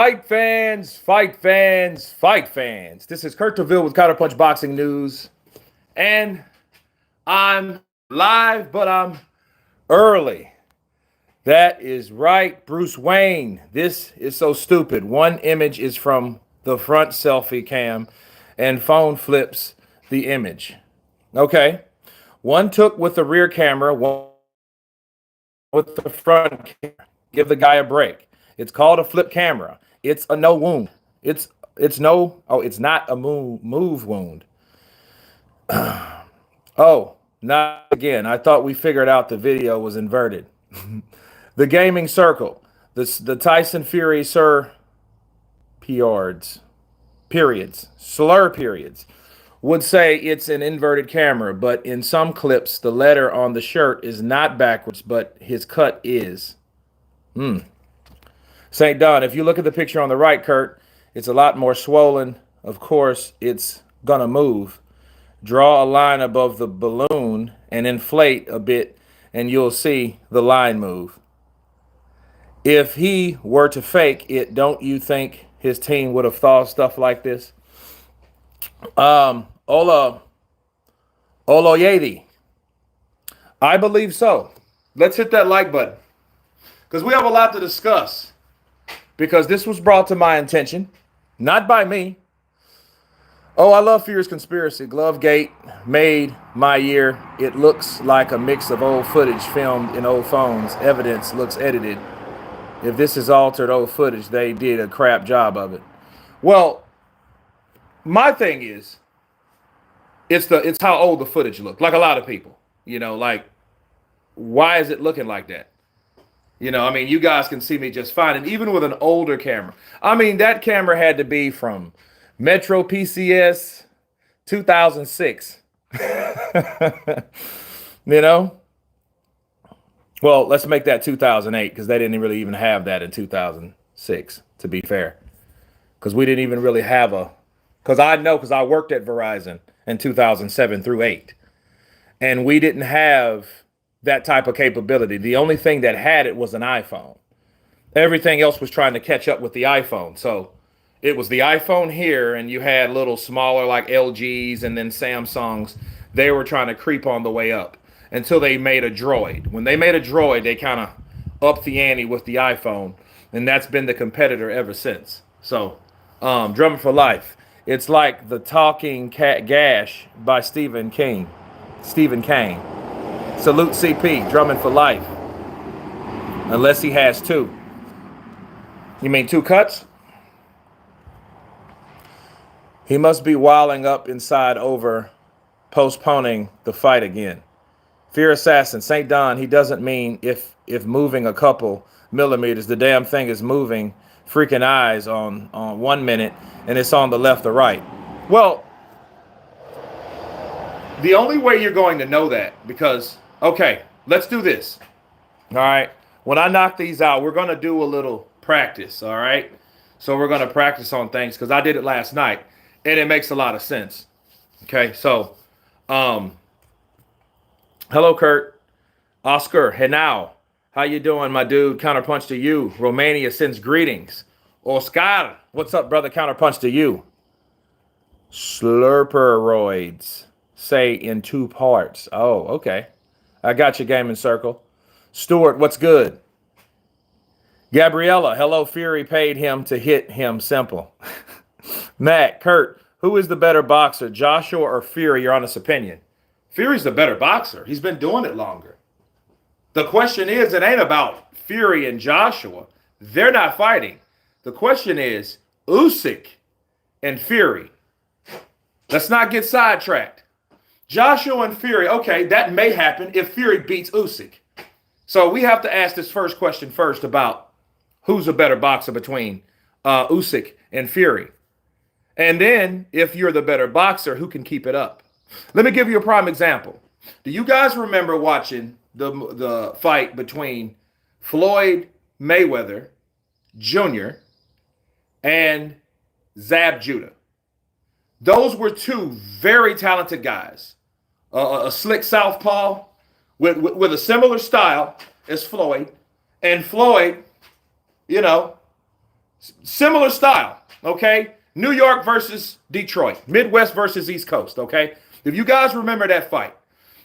Fight fans, fight fans, fight fans. This is Kurt DeVille with Counterpunch Boxing News. And I'm live, but I'm early. That is right, Bruce Wayne. This is so stupid. One image is from the front selfie cam, and phone flips the image. Okay. One took with the rear camera, one with the front camera. Give the guy a break. It's called a flip camera. It's a no wound. It's not a move wound. Oh, not again. I thought we figured out the video was inverted. The gaming circle. The Tyson Fury slur periods would say it's an inverted camera, but in some clips the letter on the shirt is not backwards, but his cut is. St. Don, if you look at the picture on the right, Kurt, it's a lot more swollen. Of course, it's gonna move. Draw a line above the balloon and inflate a bit, and you'll see the line move. If he were to fake it, don't you think his team would have thought stuff like this? Oloyedi. I believe so. Let's hit that like button because we have a lot to discuss. Because this was brought to my attention, not by me. Oh, I love Fear's Conspiracy. Glovegate made my year. It looks like a mix of old footage filmed in old phones. Evidence looks edited. If this is altered old footage, they did a crap job of it. Well, my thing is, it's how old the footage looked. Like a lot of people, like why is it looking like that? You guys can see me just fine. And even with an older camera, that camera had to be from Metro PCS 2006. Well, let's make that 2008 because they didn't really even have that in 2006, to be fair. Because we didn't even really have because I worked at Verizon in 2007 through 8. And we didn't have that type of capability. The only thing that had it was an iPhone. Everything else was trying to catch up with the iPhone. So it was the iPhone here, and you had little smaller like LGs and then Samsungs. They were trying to creep on the way up until they made a Droid. When they made a Droid, they kind of upped the ante with the iPhone, and that's been the competitor ever since. So, Drumming for Life. It's like the Talking Cat Gash by Stephen King. Salute CP, Drumming for Life. Unless he has two. You mean two cuts? He must be wilding up inside over postponing the fight again. Fear Assassin, St. Don, he doesn't mean if moving a couple millimeters. The damn thing is moving freaking eyes on 1 minute and it's on the left or right. Well, the only way you're going to know that because, okay, let's do this. All right. When I knock these out, we're going to do a little practice. All right. So we're going to practice on things because I did it last night and it makes a lot of sense. Okay. So, hello, Kurt. Oscar, Henao. How you doing, my dude? Counterpunch to you. Romania sends greetings. Oscar, what's up, brother? Counterpunch to you. Slurperoids. Say in 2 parts. Oh, okay. I got you, Gaming Circle. Stuart, what's good? Gabriella, hello, Fury paid him to hit him simple. Matt, Kurt, who is the better boxer, Joshua or Fury? Your honest opinion. Fury's the better boxer. He's been doing it longer. The question is, it ain't about Fury and Joshua. They're not fighting. The question is, Usyk and Fury. Let's not get sidetracked. Joshua and Fury, okay, that may happen if Fury beats Usyk. So we have to ask this first question first about who's a better boxer between Usyk and Fury. And then, if you're the better boxer, who can keep it up? Let me give you a prime example. Do you guys remember watching the fight between Floyd Mayweather Jr. and Zab Judah? Those were two very talented guys. A slick southpaw with a similar style as Floyd. And Floyd, Similar style, okay? New York versus Detroit, Midwest versus East Coast, okay? If you guys remember that fight,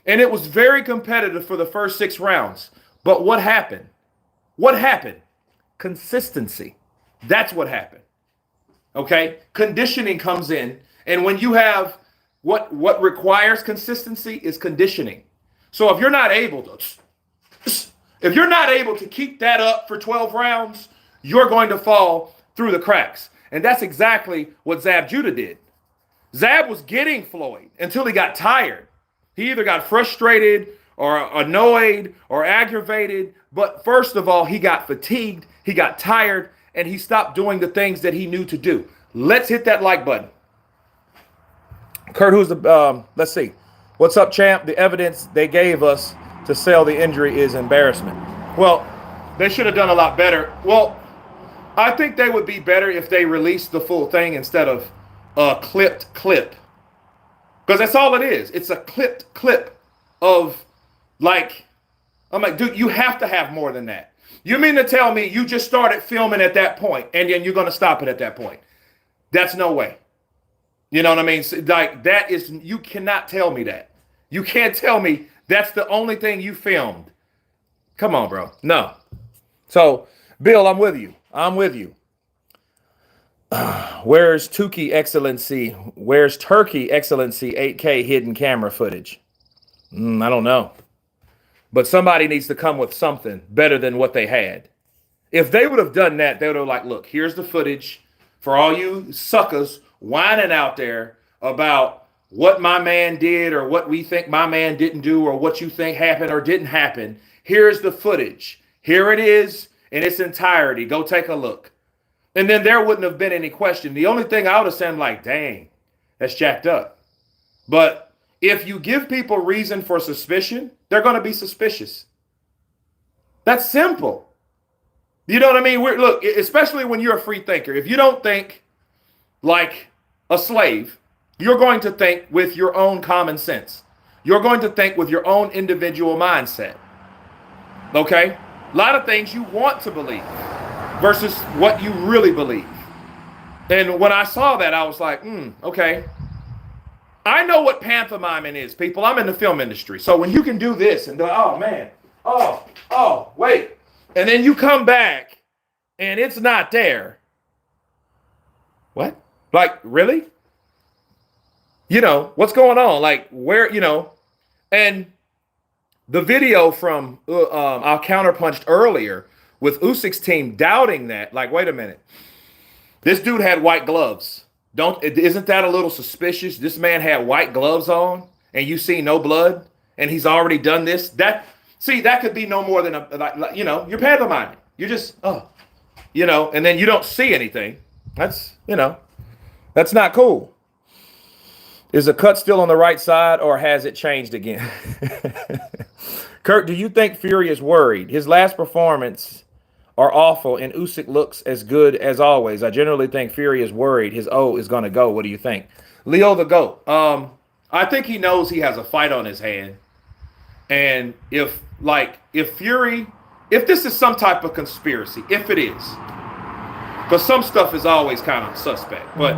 and it was very competitive for the first 6 rounds. But what happened? What happened? Consistency. That's what happened. Okay? Conditioning comes in, and when you have what requires consistency is conditioning. So if you're not able to keep that up for 12 rounds, you're going to fall through the cracks. And that's exactly what Zab Judah did. Zab was getting Floyd until he got tired. He either got frustrated or annoyed or aggravated. But first of all, he got fatigued, he got tired, and he stopped doing the things that he knew to do. Let's hit that like button. Kurt, who's the, let's see. What's up, champ? The evidence they gave us to sell the injury is embarrassment. Well, they should have done a lot better. Well, I think they would be better if they released the full thing instead of a clipped clip. Because that's all it is. It's a clipped clip of, like, I'm like, dude, you have to have more than that. You mean to tell me you just started filming at that point and then you're going to stop it at that point? That's no way. You know what I mean? Like, that is, you cannot tell me that. You can't tell me that's the only thing you filmed. Come on, bro. No. So, Bill, I'm with you. I'm with you. Where's Turkey Excellency? Where's Turkey Excellency 8K hidden camera footage? I don't know. But somebody needs to come with something better than what they had. If they would have done that, they would have like, look, here's the footage for all you suckers whining out there about what my man did or what we think my man didn't do or what you think happened or didn't happen. Here's the footage. Here it is in its entirety. Go take a look. And then there wouldn't have been any question. The only thing I would have said, like, dang, that's jacked up. But if you give people reason for suspicion, they're going to be suspicious. That's simple. You know what I mean? Look, especially when you're a free thinker. If you don't think like a slave, you're going to think with your own common sense. You're going to think with your own individual mindset. Okay? A lot of things you want to believe versus what you really believe. And when I saw that, I was like, okay. I know what pantomiming is, people. I'm in the film industry. So when you can do this and go, oh, man, oh, wait. And then you come back and it's not there. What? Like, really? You know, what's going on? Like, where, you know, and the video from our counterpunched earlier with Usyk's team doubting that, like, wait a minute. This dude had white gloves. Isn't that a little suspicious? This man had white gloves on and you see no blood and he's already done this. That could be no more than you're pantomiming. You're just, and then you don't see anything. That's not cool. Is the cut still on the right side or has it changed again? Kurt, do you think Fury is worried? His last performance are awful and Usyk looks as good as always. I generally think Fury is worried his O is going to go. What do you think? Leo the GOAT. I think he knows he has a fight on his hand. And if this is some type of conspiracy, if it is, because some stuff is always kind of suspect, but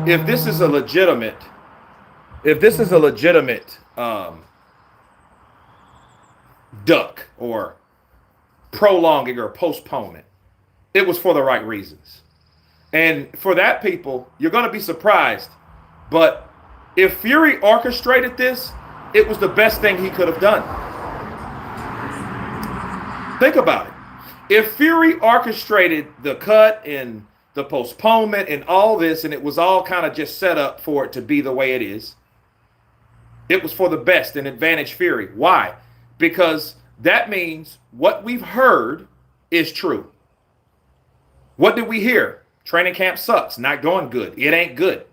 if this is a legitimate duck or prolonging or postponement, it was for the right reasons. And for that, people, you're going to be surprised. But if Fury orchestrated this, it was the best thing he could have done. Think about it. If Fury orchestrated the cut and the postponement and all this, and it was all kind of just set up for it to be the way it is, it was for the best and advantage Fury. Why? Because that means what we've heard is true. What did we hear? Training camp sucks. Not going good. It ain't good.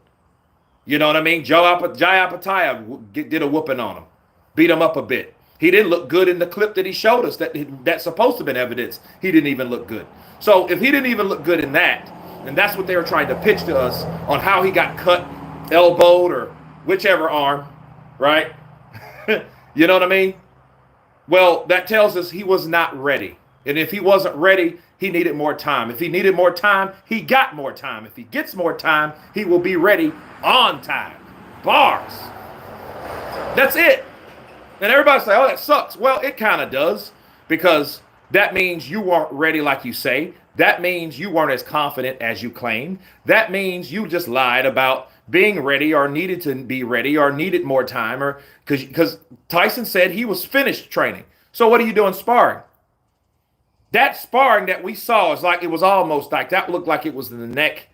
You know what I mean? Jai Apataya did a whooping on him. Beat him up a bit. He didn't look good in the clip that he showed us. That's supposed to have been evidence. He didn't even look good. So if he didn't even look good in that, and that's what they were trying to pitch to us on how he got cut, elbowed, or whichever arm, right? You know what I mean? Well, that tells us he was not ready. And if he wasn't ready, he needed more time. If he needed more time, he got more time. If he gets more time, he will be ready on time. Bars. That's it. And everybody's like, oh, that sucks. Well, it kind of does, because that means you weren't ready like you say. That means you weren't as confident as you claimed. That means you just lied about being ready or needed to be ready or needed more time, or because Tyson said he was finished training. So what are you doing sparring? That sparring that we saw is like, it was almost like that looked like it was in the neck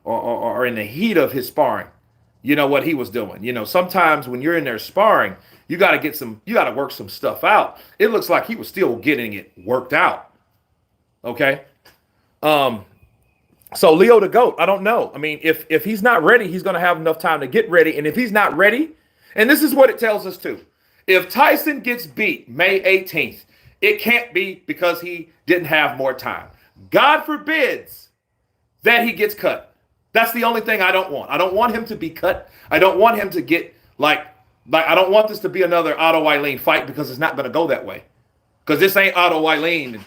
or in the heat of his sparring. You know what he was doing. You know, sometimes when you're in there sparring, you got to work some stuff out. It looks like he was still getting it worked out. Okay. So Leo the GOAT, I don't know. I mean, if he's not ready, he's going to have enough time to get ready. And if he's not ready, and this is what it tells us too. If Tyson gets beat May 18th, it can't be because he didn't have more time. God forbids that he gets cut. That's the only thing I don't want. I don't want him to be cut. I don't want him to get like I don't want this to be another Otto Wylien fight, because it's not going to go that way. Because this ain't Otto Wylien.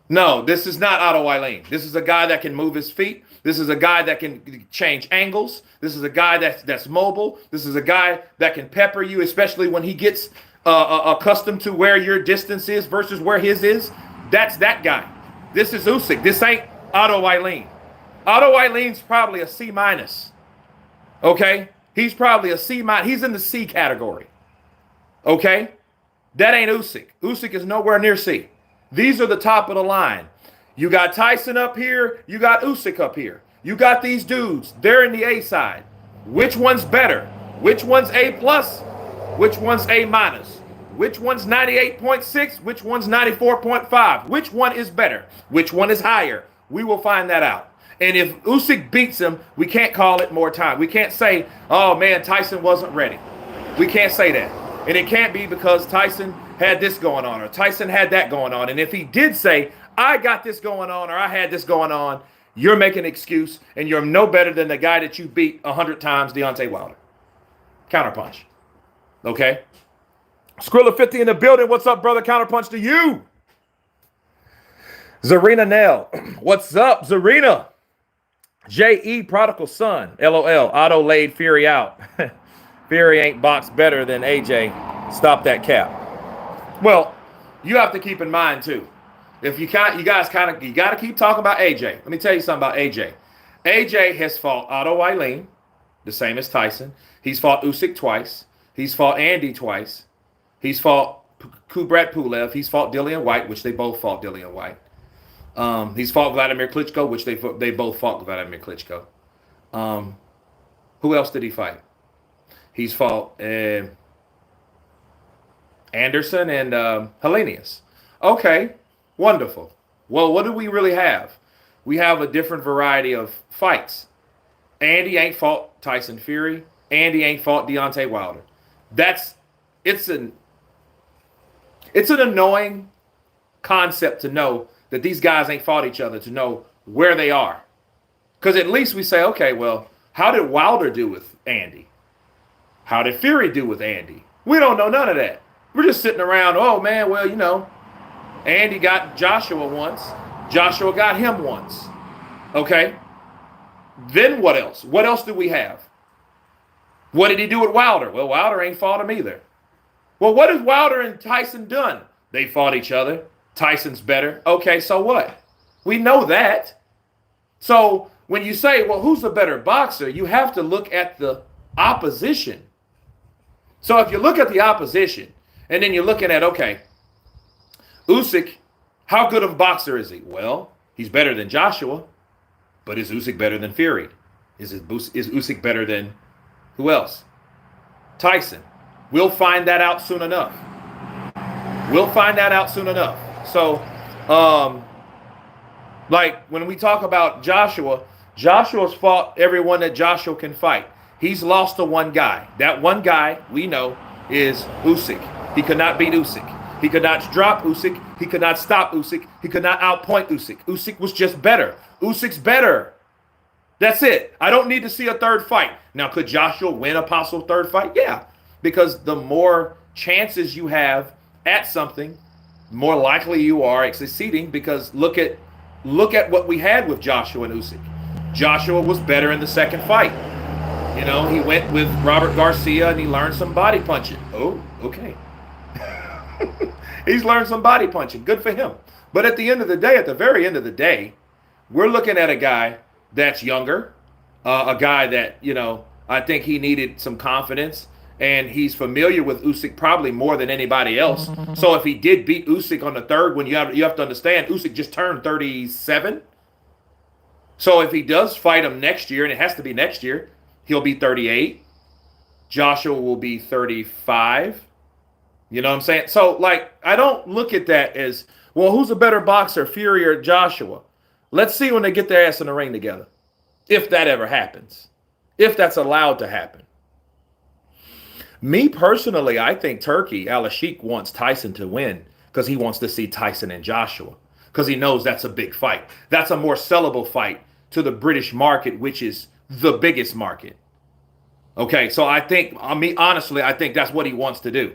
No, this is not Otto Wylien. This is a guy that can move his feet. This is a guy that can change angles. This is a guy that's mobile. This is a guy that can pepper you, especially when he gets accustomed to where your distance is versus where his is. That's that guy. This is Usyk. This ain't Otto Wylien. Otto Wylien's probably a C-. Okay? He's probably a C-. He's in the C category. Okay? That ain't Usyk. Usyk is nowhere near C. These are the top of the line. You got Tyson up here. You got Usyk up here. You got these dudes. They're in the A side. Which one's better? Which one's A+? Which one's A-? Which one's 98.6? Which one's 94.5? Which one is better? Which one is higher? We will find that out. And if Usyk beats him, we can't call it more time. We can't say, oh, man, Tyson wasn't ready. We can't say that. And it can't be because Tyson had this going on or Tyson had that going on. And if he did say, I got this going on or I had this going on, you're making an excuse, and you're no better than the guy that you beat 100 times, Deontay Wilder. Counterpunch. Okay? Skrilla 50 in the building. What's up, brother? Counterpunch to you. Zarina Nell. What's up, Zarina? J.E. Prodigal Son. LOL. Otto laid Fury out. Fury ain't boxed better than AJ. Stop that cap. Well, you have to keep in mind, too. If you got to keep talking about AJ. Let me tell you something about AJ. AJ has fought Otto Wylien, the same as Tyson. He's fought Usyk twice. He's fought Andy twice. He's fought Kubrat Pulev. He's fought Dillian White, which they both fought Dillian White. He's fought Vladimir Klitschko, which they both fought Vladimir Klitschko. Who else did he fight? He's fought Anderson and Helenius. Okay, wonderful. Well, what do we really have? We have a different variety of fights. Andy ain't fought Tyson Fury. Andy ain't fought Deontay Wilder. It's an annoying concept to know that these guys ain't fought each other, to know where they are. Because at least we say, okay, well, how did Wilder do with Andy? How did Fury do with Andy? We don't know none of that. We're just sitting around, oh, man, well, you know, Andy got Joshua once. Joshua got him once. Okay? Then what else? What else do we have? What did he do with Wilder? Well, Wilder ain't fought him either. Well, what has Wilder and Tyson done? They fought each other. Tyson's better. Okay, so what? We know that. So when you say, well, who's the better boxer? You have to look at the opposition. So if you look at the opposition, and then you're looking at, okay, Usyk, how good of a boxer is he? Well, he's better than Joshua, but is Usyk better than Fury? Is Usyk better than who else? Tyson. We'll find that out soon enough. We'll find that out soon enough. So, like when we talk about Joshua, Joshua's fought everyone that Joshua can fight. He's lost to one guy. That one guy we know is Usyk. He could not beat Usyk. He could not drop Usyk. He could not stop Usyk. He could not outpoint Usyk. Usyk was just better. Usyk's better. That's it. I don't need to see a third fight. Now, could Joshua win a possible third fight? Yeah, because the more chances you have at something, more likely you are succeeding, because look at what we had with Joshua and Usyk. Joshua was better in the second fight. You know, he went with Robert Garcia and he learned some body punching. Oh, okay. He's learned some body punching. Good for him. But at the end of the day, at the very end of the day, we're looking at a guy that's younger, a guy that, you know, I think he needed some confidence, and he's familiar with Usyk probably more than anybody else. So if he did beat Usyk on the third one, you have to understand Usyk just turned 37. So if he does fight him next year, and it has to be next year, he'll be 38. Joshua will be 35. You know what I'm saying? So, like, I don't look at that as, well, who's a better boxer, Fury or Joshua? Let's see when they get their ass in the ring together, if that ever happens, if that's allowed to happen. Me personally, I think Turkey, Al-Ashik, wants Tyson to win because he wants to see Tyson and Joshua, because he knows that's a big fight. That's a more sellable fight to the British market, which is the biggest market. Okay, so I think, honestly, I think that's what he wants to do.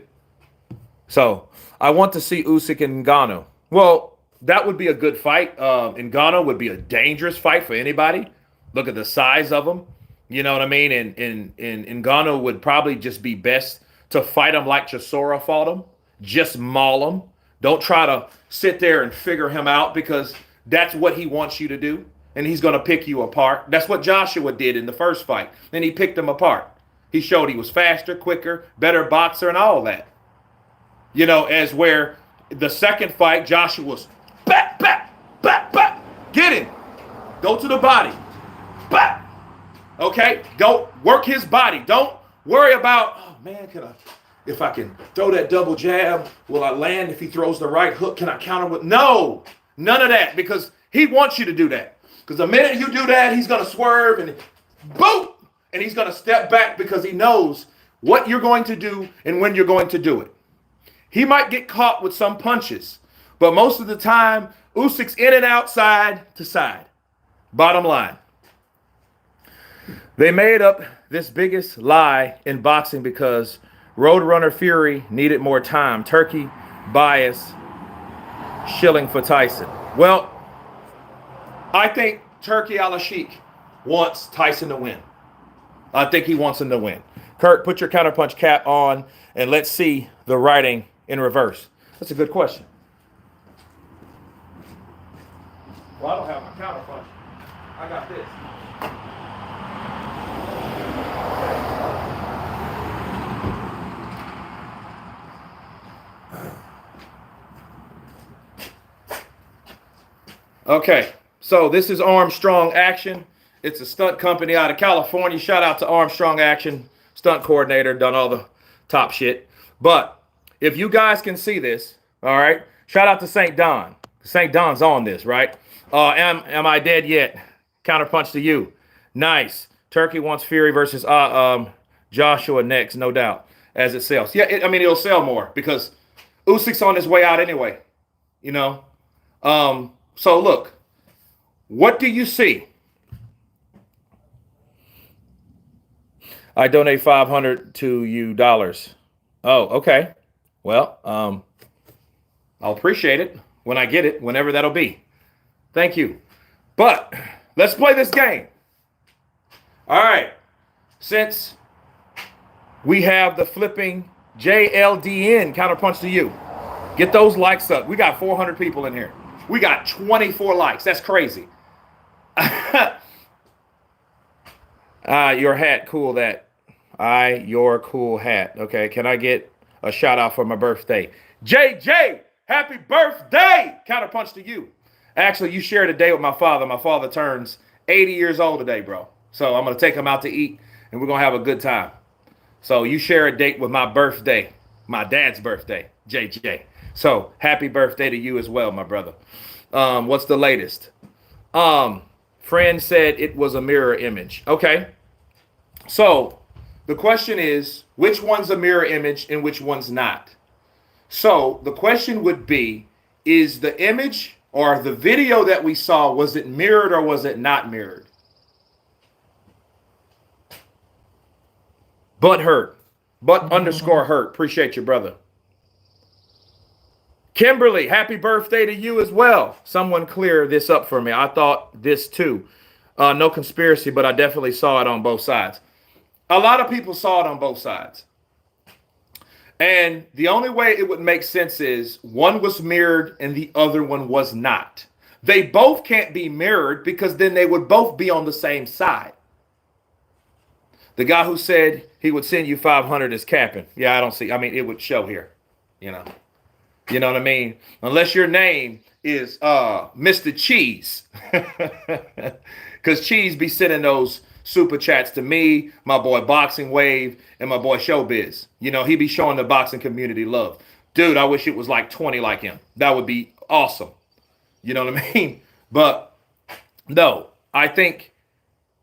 So I want to see Usyk and Ngannou. Well, that would be a good fight. Ngannou would be a dangerous fight for anybody. Look at the size of him. You know what I mean? And Ngannou would probably just be best to fight him like Chisora fought him. Just maul him. Don't try to sit there and figure him out, because that's what he wants you to do. And he's going to pick you apart. That's what Joshua did in the first fight. And he picked him apart. He showed he was faster, quicker, better boxer, and all that. You know, as where the second fight, Joshua was back, get him. Go to the body. Back. Okay? Go work his body. Don't worry about, oh man, if I can throw that double jab, will I land? If he throws the right hook, can I counter with? No, none of that, because he wants you to do that. Because the minute you do that, he's going to swerve and boom, and he's going to step back, because he knows what you're going to do and when you're going to do it. He might get caught with some punches, but most of the time, Usyk's in and out, side to side. Bottom line. They made up this biggest lie in boxing because Roadrunner Fury needed more time. Turkey bias, shilling for Tyson. Well, I think Turkey Al-Ashik wants Tyson to win. I think he wants him to win. Kurt, put your counterpunch cap on, and let's see the writing in reverse. That's a good question. Well, I don't have my counterpunch. I got this. Okay, so this is Armstrong Action. It's a stunt company out of California. Shout out to Armstrong Action, stunt coordinator, done all the top shit. But if you guys can see this, all right, shout out to St. Don. St. Don's on this, right? Am I dead yet? Counterpunch to you. Nice. Turkey wants Fury versus Joshua next, no doubt, as it sells. Yeah, it'll sell more because Usyk's on his way out anyway, you know. So look, what do you see? I donate $500 to you dollars. Oh, okay. Well, I'll appreciate it when I get it, whenever that'll be. Thank you. But let's play this game. All right. Since we have the flipping JLDN, counterpunch to you. Get those likes up. We got 400 people in here. We got 24 likes. That's crazy. Your hat, cool that. Your cool hat. Okay, can I get a shout out for my birthday? JJ, happy birthday! Counterpunch to you. Actually, you shared a day with my father. My father turns 80 years old today, bro. So I'm going to take him out to eat, and we're going to have a good time. So you share a date with my birthday, my dad's birthday, JJ. So happy birthday to you as well, my brother. What's the latest? Friend said it was a mirror image. Okay. So the question is, which one's a mirror image and which one's not? So the question would be, is the image or the video that we saw, was it mirrored or was it not mirrored? But hurt. But underscore hurt. Appreciate you, brother. Kimberly, happy birthday to you as well. Someone clear this up for me. I thought this too. No conspiracy, but I definitely saw it on both sides. A lot of people saw it on both sides. And the only way it would make sense is one was mirrored and the other one was not. They both can't be mirrored because then they would both be on the same side. The guy who said he would send you 500 is capping. Yeah, I don't see. I mean, it would show here, you know. You know what I mean? Unless your name is Mr. Cheese. Because Cheese be sending those super chats to me, my boy Boxing Wave, and my boy Showbiz. You know, he be showing the boxing community love. Dude, I wish it was like 20 like him. That would be awesome. You know what I mean? But no, I think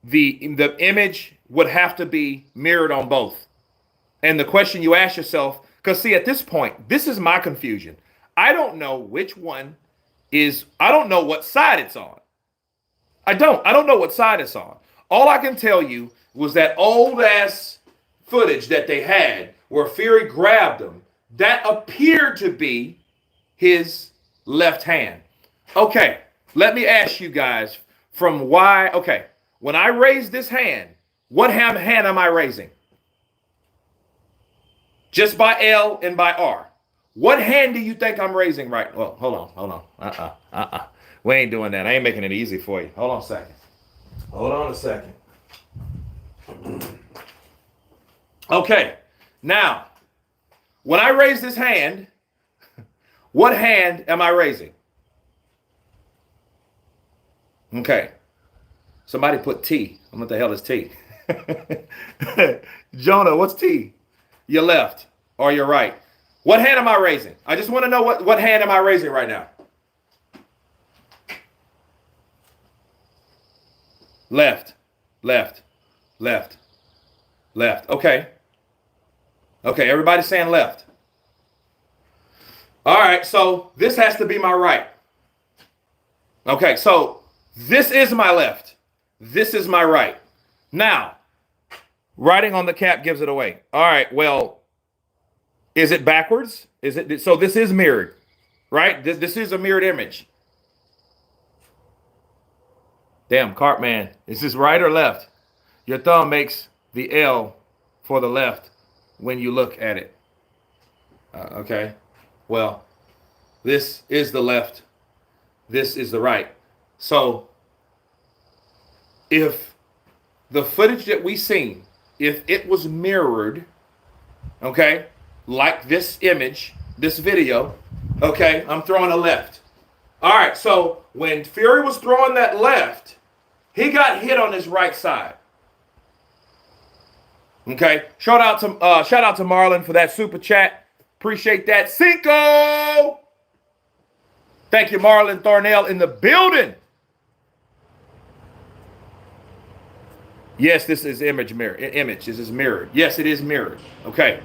the image would have to be mirrored on both. And the question you ask yourself, because see, at this point, this is my confusion. I don't know which one is, I don't know what side it's on. I don't know what side it's on. All I can tell you was that old ass footage that they had where Fury grabbed him, that appeared to be his left hand. Okay, let me ask you guys from why, okay, when I raise this hand, what hand am I raising? Just by L and by R. What hand do you think I'm raising right? Well, hold on. We ain't doing that. I ain't making it easy for you. Hold on a second. Hold on a second. Okay. Now, when I raise this hand, what hand am I raising? Okay. Somebody put T. What the hell is T? Jonah, what's T? Your left or your right? What hand am I raising? I just want to know what hand am I raising right now? Left, left, left, left. Okay. Okay, everybody's saying left. All right, so this has to be my right. Okay, so this is my left. This is my right. Now, writing on the cap gives it away. All right, well, is it backwards? Is it so this is mirrored, right? This is a mirrored image. Damn, Cartman, is this right or left? Your thumb makes the L for the left when you look at it. Okay, well, this is the left. This is the right. So if the footage that we seen, if it was mirrored, okay, like this image, this video, okay, I'm throwing a left. All right, so when Fury was throwing that left, he got hit on his right side. Okay, shout out to Marlon for that super chat. Appreciate that. Cinco! Thank you, Marlon Thornell in the building. Yes, this is image. This is mirrored. Yes, it is mirrored. Okay.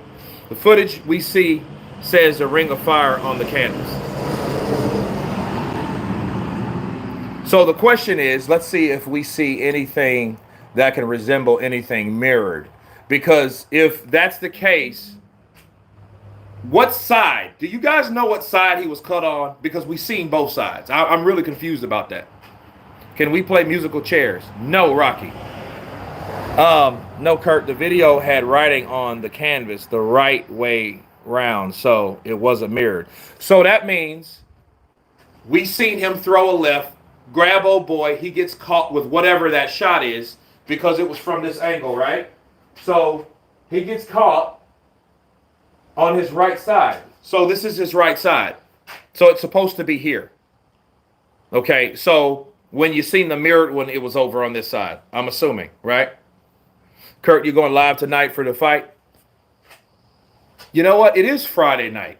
The footage we see says a ring of fire on the canvas. So the question is, let's see if we see anything that can resemble anything mirrored. Because if that's the case, what side? Do you guys know what side he was cut on? Because we've seen both sides. I'm really confused about that. Can we play musical chairs? No, Rocky. No, Kurt, the video had writing on the canvas the right way round, so it wasn't mirrored. So that means we seen him throw a left, grab old boy, he gets caught with whatever that shot is because it was from this angle, right? So he gets caught on his right side. So this is his right side. So it's supposed to be here. Okay, so when you seen the mirrored one, it was over on this side, I'm assuming, right? Kurt, you going live tonight for the fight? You know what? It is Friday night.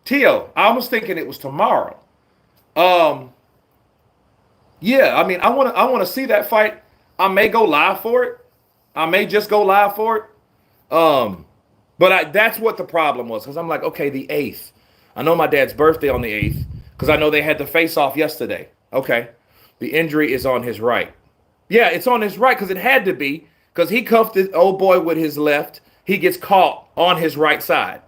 Tio, I was thinking it was tomorrow. Yeah, I mean, I want to see that fight. I may go live for it. I may just go live for it. But that's what the problem was, because I'm like, okay, the 8th. I know my dad's birthday on the 8th, because I know they had the face-off yesterday. Okay, the injury is on his right. Yeah, it's on his right because it had to be, because he cuffed the old boy with his left. He gets caught on his right side.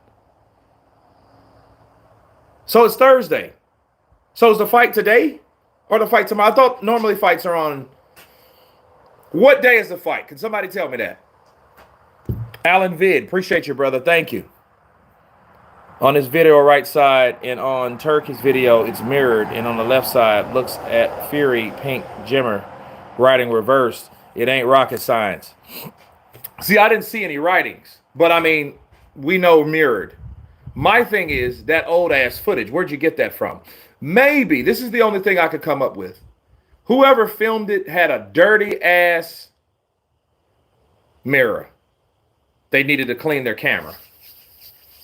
So it's Thursday. So is the fight today or the fight tomorrow? I thought normally fights are on. What day is the fight? Can somebody tell me that? Alan Vid, appreciate you, brother. Thank you. On his video right side and on Turkey's video, it's mirrored. And on the left side, looks at Fury, Pink, Jimmer, writing reversed. It ain't rocket science. See, I didn't see any writings. But, I mean, we know mirrored. My thing is that old-ass footage. Where'd you get that from? Maybe, this is the only thing I could come up with. Whoever filmed it had a dirty-ass mirror. They needed to clean their camera.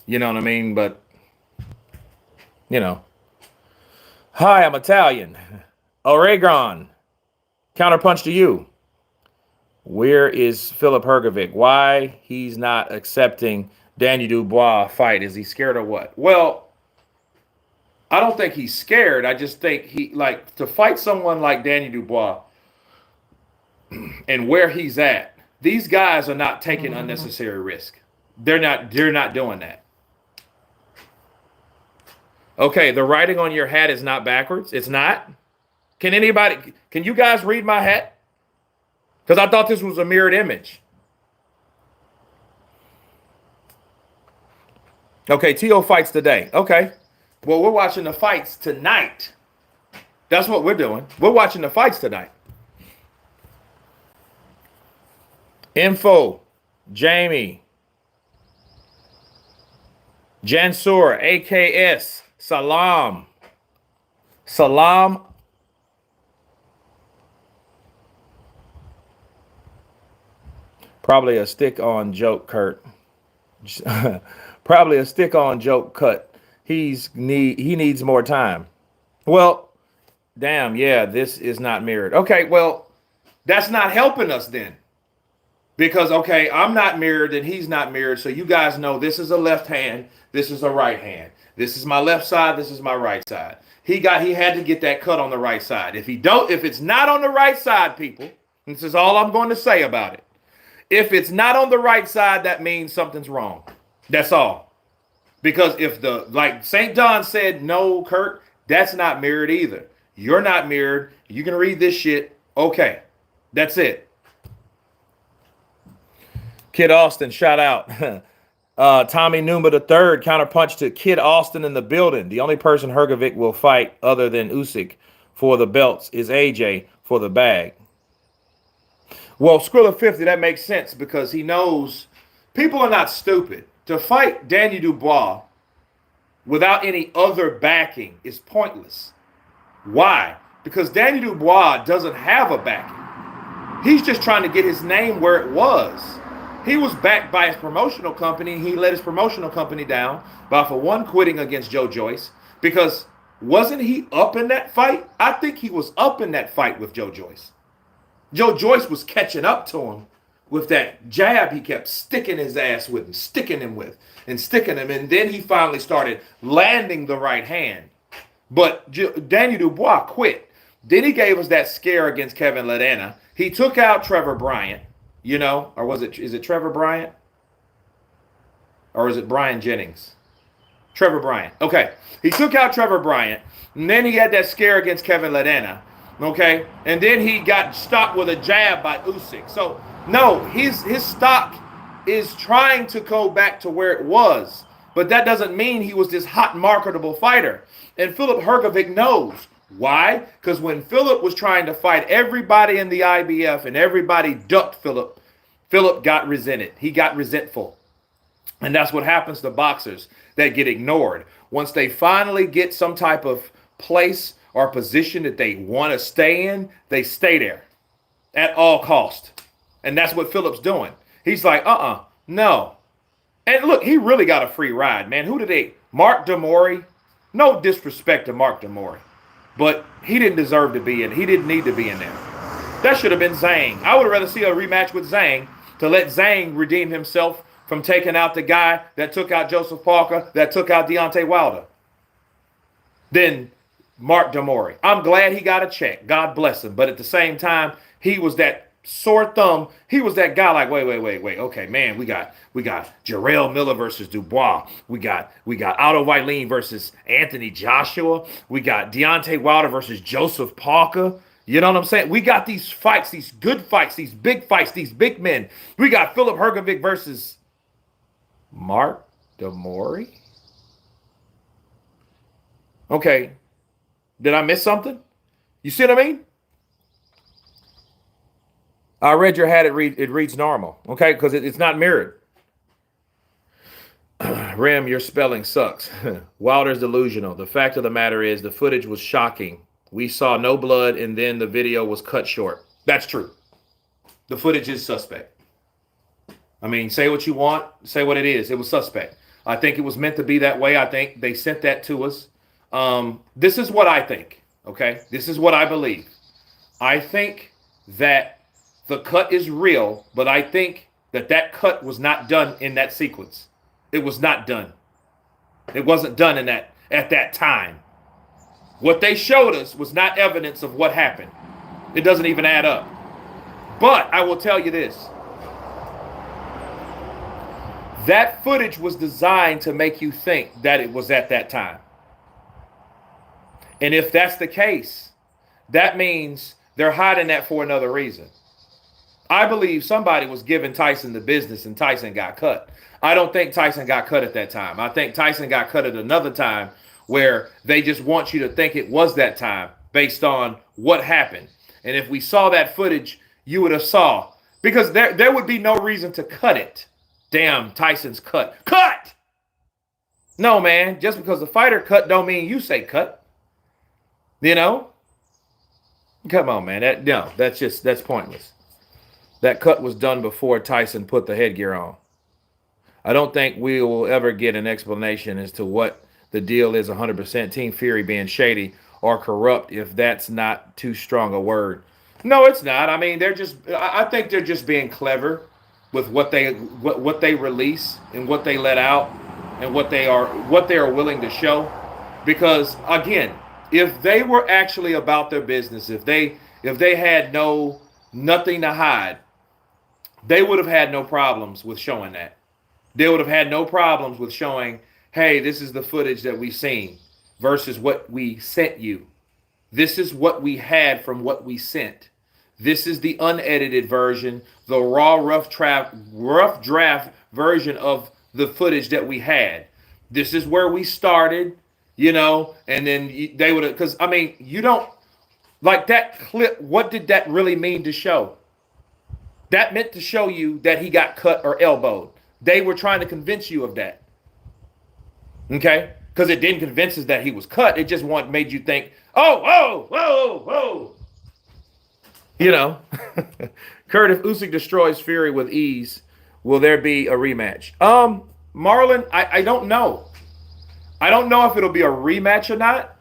You know what I mean? But, you know. Hi, I'm Italian. Oregon. Counterpunch to you. Where is Philip Hrgovic? Why he's not accepting Daniel Dubois fight? Is he scared or what? Well, I don't think he's scared. I just think he, like, to fight someone like Daniel Dubois and where he's at, these guys are not taking unnecessary risk. They're not doing that. Okay, the writing on your hat is not backwards. It's not. Can you guys read my hat? Because I thought this was a mirrored image. Okay, T.O. fights today. Okay. Well, we're watching the fights tonight. That's what we're doing. We're watching the fights tonight. Info, Jamie, Jansur, AKS, Salam. Probably a stick-on joke, Kurt. Probably a stick-on joke cut. He needs more time. Well, damn, yeah, this is not mirrored. Okay, well, that's not helping us then. Because, okay, I'm not mirrored and he's not mirrored, so you guys know this is a left hand, this is a right hand. This is my left side, this is my right side. He had to get that cut on the right side. If it's not on the right side, people, this is all I'm going to say about it. If it's not on the right side, that means something's wrong. That's all. Because if like St. John said, no, Kurt, that's not mirrored either. You're not mirrored. You can read this shit. Okay. That's it. Kid Austin, shout out. Tommy Numa III, counterpunch to Kid Austin in the building. The only person Hrgovic will fight other than Usyk for the belts is AJ for the bag. Well, Skrilla 50, that makes sense because he knows people are not stupid. To fight Daniel Dubois without any other backing is pointless. Why? Because Daniel Dubois doesn't have a backing. He's just trying to get his name where it was. He was backed by his promotional company. He let his promotional company down by, for one, quitting against Joe Joyce. Because wasn't he up in that fight? I think he was up in that fight with Joe Joyce. Joe Joyce was catching up to him with that jab he kept sticking his ass with and sticking him with and sticking him. And then he finally started landing the right hand. But Daniel Dubois quit. Then he gave us that scare against Kevin Ledena. He took out Trevor Bryant, you know, or is it Trevor Bryant? Or is it Brian Jennings? Trevor Bryant. Okay. He took out Trevor Bryant. And then he had that scare against Kevin Ledena. Okay, and then he got stopped with a jab by Usyk. So, no, his stock is trying to go back to where it was. But that doesn't mean he was this hot, marketable fighter. And Philip Hrgovic knows. Why? Because when Philip was trying to fight everybody in the IBF and everybody ducked Philip, Philip got resented. He got resentful. And that's what happens to boxers that get ignored. Once they finally get some type of place or position that they want to stay in, they stay there at all cost. And that's what Philip's doing. He's like, no. And look, he really got a free ride, man. Mark Demori? No disrespect to Mark Demori, but he didn't deserve to be in. He didn't need to be in there. That should have been Zhang. I would rather see a rematch with Zhang to let Zhang redeem himself from taking out the guy that took out Joseph Parker, that took out Deontay Wilder, than Mark Demori. I'm glad he got a check. God bless him. But at the same time, he was that sore thumb. He was that guy like, wait. Okay, man, we got Jarrell Miller versus Dubois. We got Otto Wylene versus Anthony Joshua. We got Deontay Wilder versus Joseph Parker. You know what I'm saying? We got these fights, these good fights, these big men. We got Philip Hergovic versus Mark DeMori. Okay. Did I miss something? You see what I mean? I read your hat. It reads normal. Okay, because it's not mirrored. Rim, your spelling sucks. Wilder's delusional. The fact of the matter is the footage was shocking. We saw no blood and then the video was cut short. That's true. The footage is suspect. I mean, say what you want. Say what it is. It was suspect. I think it was meant to be that way. I think they sent that to us. This is what I think. Okay, this is what I believe. I think that the cut is real, but I think that cut was not done in that sequence. It was not done. It wasn't done in that at that time. What they showed us was not evidence of what happened. It doesn't even add up. But I will tell you this. That footage was designed to make you think that it was at that time. And if that's the case, that means they're hiding that for another reason. I believe somebody was giving Tyson the business and Tyson got cut. I don't think Tyson got cut at that time. I think Tyson got cut at another time where they just want you to think it was that time based on what happened. And if we saw that footage, you would have saw. Because there would be no reason to cut it. Damn, Tyson's cut. Cut! No, man. Just because the fighter cut don't mean you say cut. You know? Come on, man. That's pointless. That cut was done before Tyson put the headgear on. I don't think we will ever get an explanation as to what the deal is 100%. Team Fury being shady or corrupt, if that's not too strong a word. No, it's not. I mean, I think they're just being clever with what they release and what they let out and what they are willing to show. Because again, if they were actually about their business, if they had nothing to hide, they would have had no problems with showing that. They would have had no problems with showing, hey, this is the footage that we've seen versus what we sent you. This is what we had from what we sent. This is the unedited version, the raw, rough draft version of the footage that we had. This is where we started, you know, and then they would have, because, I mean, you don't, like that clip, what did that really mean to show? That meant to show you that he got cut or elbowed. They were trying to convince you of that. Okay? Because it didn't convince us that he was cut. It just made you think, oh, whoa, whoa, whoa. You know, Kurt, if Usyk destroys Fury with ease, will there be a rematch? Marlon, I don't know. I don't know if it'll be a rematch or not.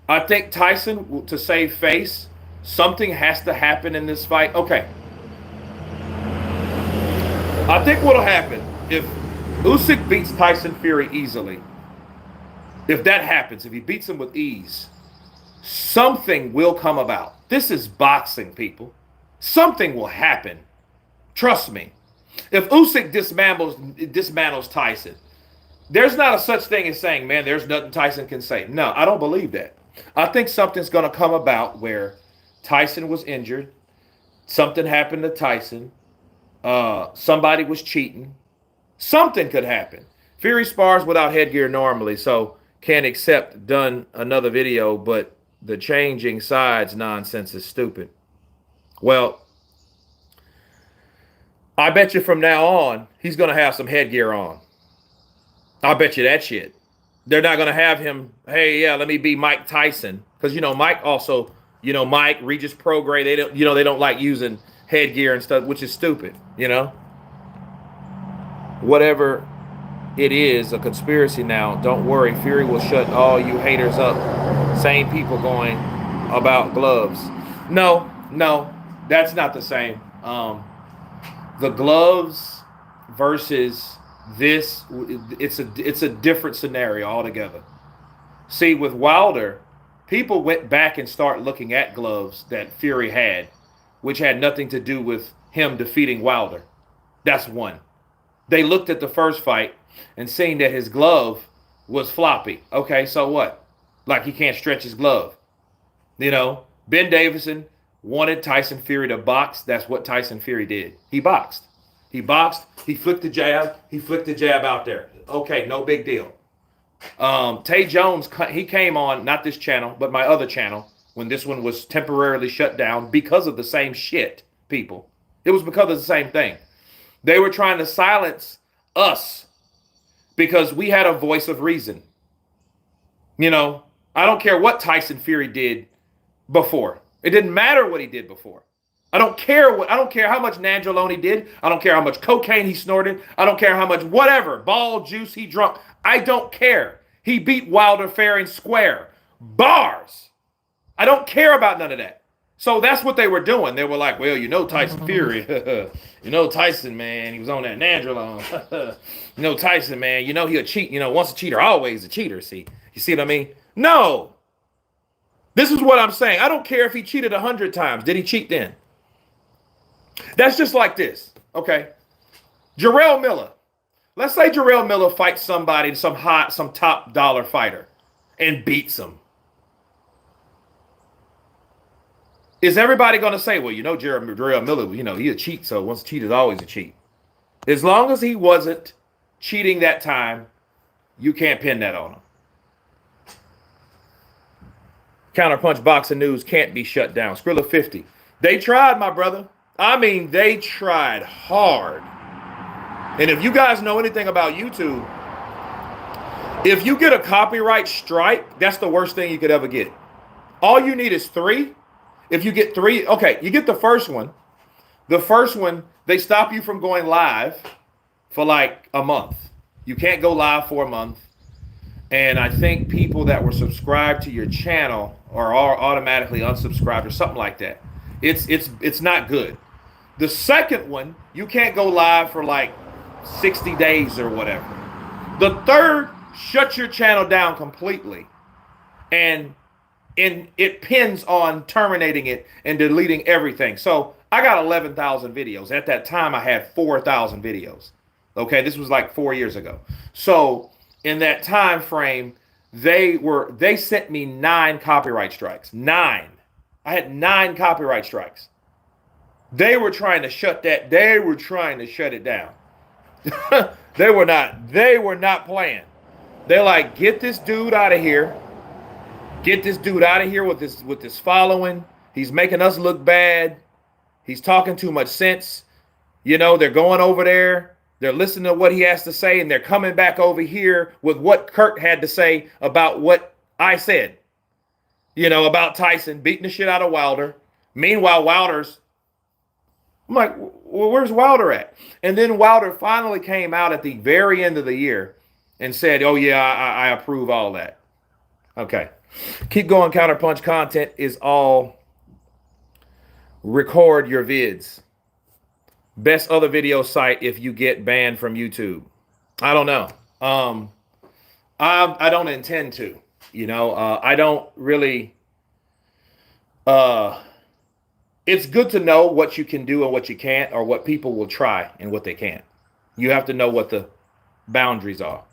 I think Tyson, to save face, something has to happen in this fight. Okay. I think what'll happen if Usyk beats Tyson Fury easily, if that happens, if he beats him with ease, something will come about. This is boxing, people. Something will happen. Trust me. If Usyk dismantles Tyson, there's not a such thing as saying, man, there's nothing Tyson can say. No, I don't believe that. I think something's going to come about where Tyson was injured. Something happened to Tyson. Somebody was cheating. Something could happen. Fury spars without headgear normally, so can't accept done another video, but the changing sides nonsense is stupid. Well, I bet you from now on, he's going to have some headgear on. I'll bet you that shit. They're not going to have him, hey, yeah, let me be Mike Tyson. Because, you know, Mike also, you know, Mike, Regis Prograis, they don't like using headgear and stuff, which is stupid, you know. Whatever it is, a conspiracy now, don't worry. Fury will shut all you haters up. Same people going about gloves. No, that's not the same. The gloves versus this, it's a different scenario altogether. See, with Wilder, people went back and start looking at gloves that Fury had which had nothing to do with him defeating Wilder. That's one. They looked at the first fight and seen that his glove was floppy. Okay, so what? Like he can't stretch his glove. You know, Ben Davison wanted Tyson Fury to box. That's what Tyson Fury did. He boxed. He boxed. He flicked the jab. He flicked the jab out there. Okay, no big deal. Tay Jones, he came on, not this channel, but my other channel, when this one was temporarily shut down because of the same shit, people. It was because of the same thing. They were trying to silence us because we had a voice of reason. You know, I don't care what Tyson Fury did before. It didn't matter what he did before. I don't care how much Nandrolone did. I don't care how much cocaine he snorted. I don't care how much whatever, ball juice he drunk. I don't care. He beat Wilder fair and square. Bars. I don't care about none of that. So that's what they were doing. They were like, well, you know Tyson Fury. You know Tyson, man. He was on that Nandrolone. You know Tyson, man. You know he'll cheat. You know, once a cheater, always a cheater. See? You see what I mean? No. This is what I'm saying. I don't care if he cheated 100 times. Did he cheat then? That's just like this. Okay. Jarrell Miller. Let's say Jarrell Miller fights somebody, some top dollar fighter, and beats him. Is everybody going to say, well, you know, Jarrell Miller, you know, he a cheat, so once a cheat is always a cheat. As long as he wasn't cheating that time, you can't pin that on him. Counterpunch Boxing News can't be shut down. Skrilla 50. They tried, my brother. I mean, they tried hard. And if you guys know anything about YouTube, if you get a copyright strike, that's the worst thing you could ever get. All you need is 3. If you get 3, okay, you get the first one. The first one, they stop you from going live for like a month. You can't go live for a month. And I think people that were subscribed to your channel are automatically unsubscribed or something like that. It's not good. The second one, you can't go live for like 60 days or whatever. The third, shut your channel down completely. And it pins on terminating it and deleting everything. So I got 11,000 videos. At that time, I had 4,000 videos. Okay, this was like 4 years ago. So in that time frame, they sent me 9 copyright strikes. 9. I had 9 copyright strikes. They were trying to shut that. They were trying to shut it down. They were not playing. They're like, get this dude out of here. Get this dude out of here with this following. He's making us look bad. He's talking too much sense. You know, they're going over there. They're listening to what he has to say, and they're coming back over here with what Kurt had to say about what I said. You know, about Tyson beating the shit out of Wilder. Meanwhile, I'm like, well, where's Wilder at? And then Wilder finally came out at the very end of the year and said, oh, yeah, I approve all that. Okay. Keep going. Counterpunch content is all record your vids. Best other video site if you get banned from YouTube. I don't know. I don't intend to. You know, I don't really. It's good to know what you can do and what you can't, or what people will try and what they can't. You have to know what the boundaries are.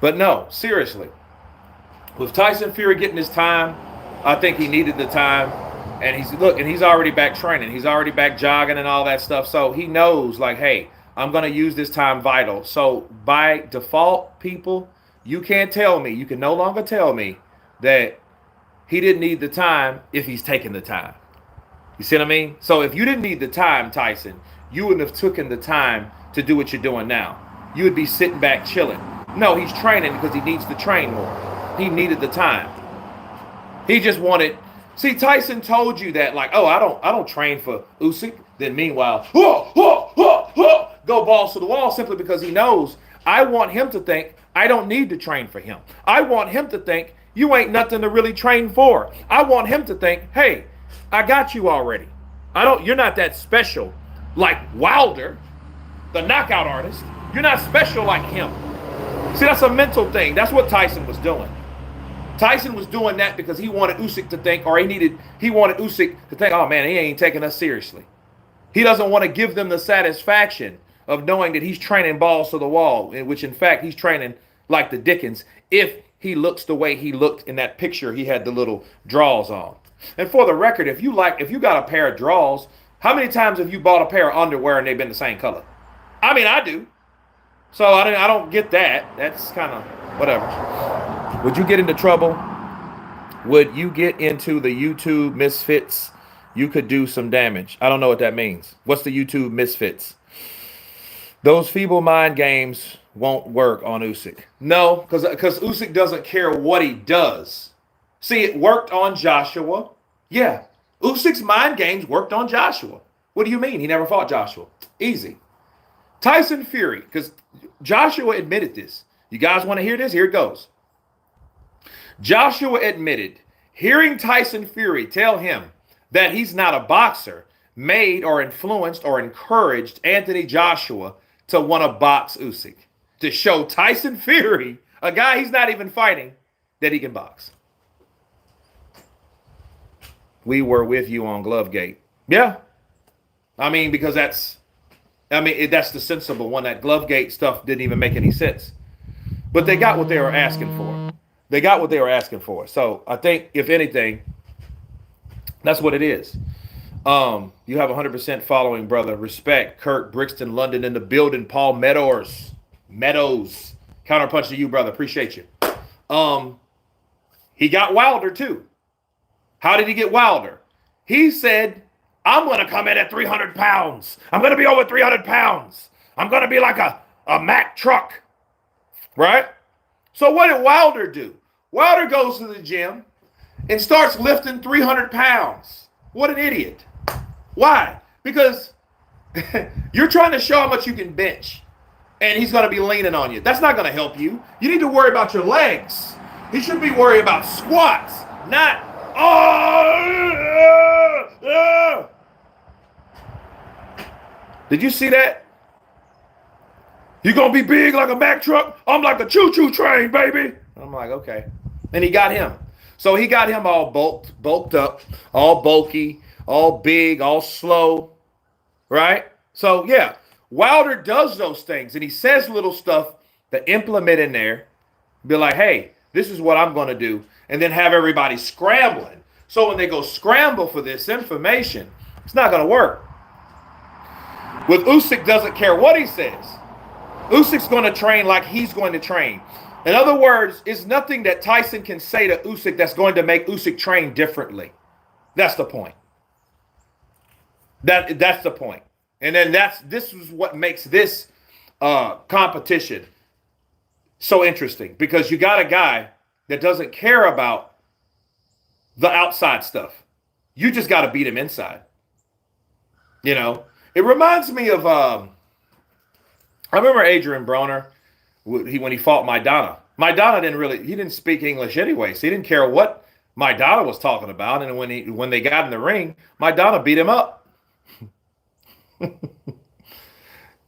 But no, seriously, with Tyson Fury getting his time, I think he needed the time. And he's already back training. He's already back jogging and all that stuff. So he knows, like, hey, I'm going to use this time vital. So by default, people, you can't tell me, you can no longer tell me that he didn't need the time if he's taking the time. You see what I mean? So if you didn't need the time, Tyson, you wouldn't have taken the time to do what you're doing now. You would be sitting back chilling. No, he's training because he needs to train more. He needed the time. He just wanted. See, Tyson told you that, like, oh, I don't train for Usyk. Then meanwhile, go balls to the wall simply because he knows. I want him to think I don't need to train for him. I want him to think you ain't nothing to really train for. I want him to think, hey, I got you already. You're not that special like Wilder, the knockout artist. You're not special like him. See, that's a mental thing. That's what Tyson was doing. Tyson was doing that because he wanted Usyk to think, or he wanted Usyk to think, oh man, he ain't taking us seriously. He doesn't want to give them the satisfaction of knowing that he's training balls to the wall, in which in fact he's training like the Dickens if he looks the way he looked in that picture he had the little draws on. And for the record, if you got a pair of draws, how many times have you bought a pair of underwear and they've been the same color? I mean, I do. So I don't get that. That's kind of whatever. Would you get into trouble? Would you get into the YouTube misfits? You could do some damage. I don't know what that means. What's the YouTube misfits? Those feeble mind games won't work on Usyk. No, because Usyk doesn't care what he does. See, it worked on Joshua. Yeah, Usyk's mind games worked on Joshua. What do you mean? He never fought Joshua. Easy. Tyson Fury, because Joshua admitted this. You guys want to hear this? Here it goes. Joshua admitted hearing Tyson Fury tell him that he's not a boxer made or influenced or encouraged Anthony Joshua to want to box Usyk, to show Tyson Fury, a guy he's not even fighting, that he can box. We were with you on Glovegate. Yeah. I mean, because that's the sensible one. That Glovegate stuff didn't even make any sense. But they got what they were asking for. They got what they were asking for. So I think, if anything, that's what it is. You have 100% following, brother. Respect. Kirk, Brixton, London in the building. Paul Meadows. Counterpunch to you, brother. Appreciate you. He got Wilder, too. How did he get Wilder? He said, I'm going to come in at 300 pounds. I'm going to be over 300 pounds. I'm going to be like a Mack truck. Right? So what did Wilder do? Wilder goes to the gym and starts lifting 300 pounds. What an idiot. Why? Because you're trying to show how much you can bench, and he's going to be leaning on you. That's not going to help you. You need to worry about your legs. He should be worried about squats, not, Did you see that? You going to be big like a Mack truck? I'm like a choo-choo train, baby. I'm like, okay. And he got him. So he got him all bulked up, all bulky, all big, all slow, right? So, yeah, Wilder does those things, and he says little stuff to implement in there, be like, hey, this is what I'm going to do, and then have everybody scrambling. So when they go scramble for this information, it's not going to work. With Usyk, doesn't care what he says. Usyk's going to train like he's going to train. In other words, it's nothing that Tyson can say to Usyk that's going to make Usyk train differently. That's the point. That's the point. And then this is what makes this competition so interesting, because you got a guy that doesn't care about the outside stuff. You just got to beat him inside. You know, it reminds me of I remember Adrian Broner, when he fought Maidana. Maidana didn't speak English anyway, so he didn't care what Maidana was talking about. And when they got in the ring, Maidana beat him up.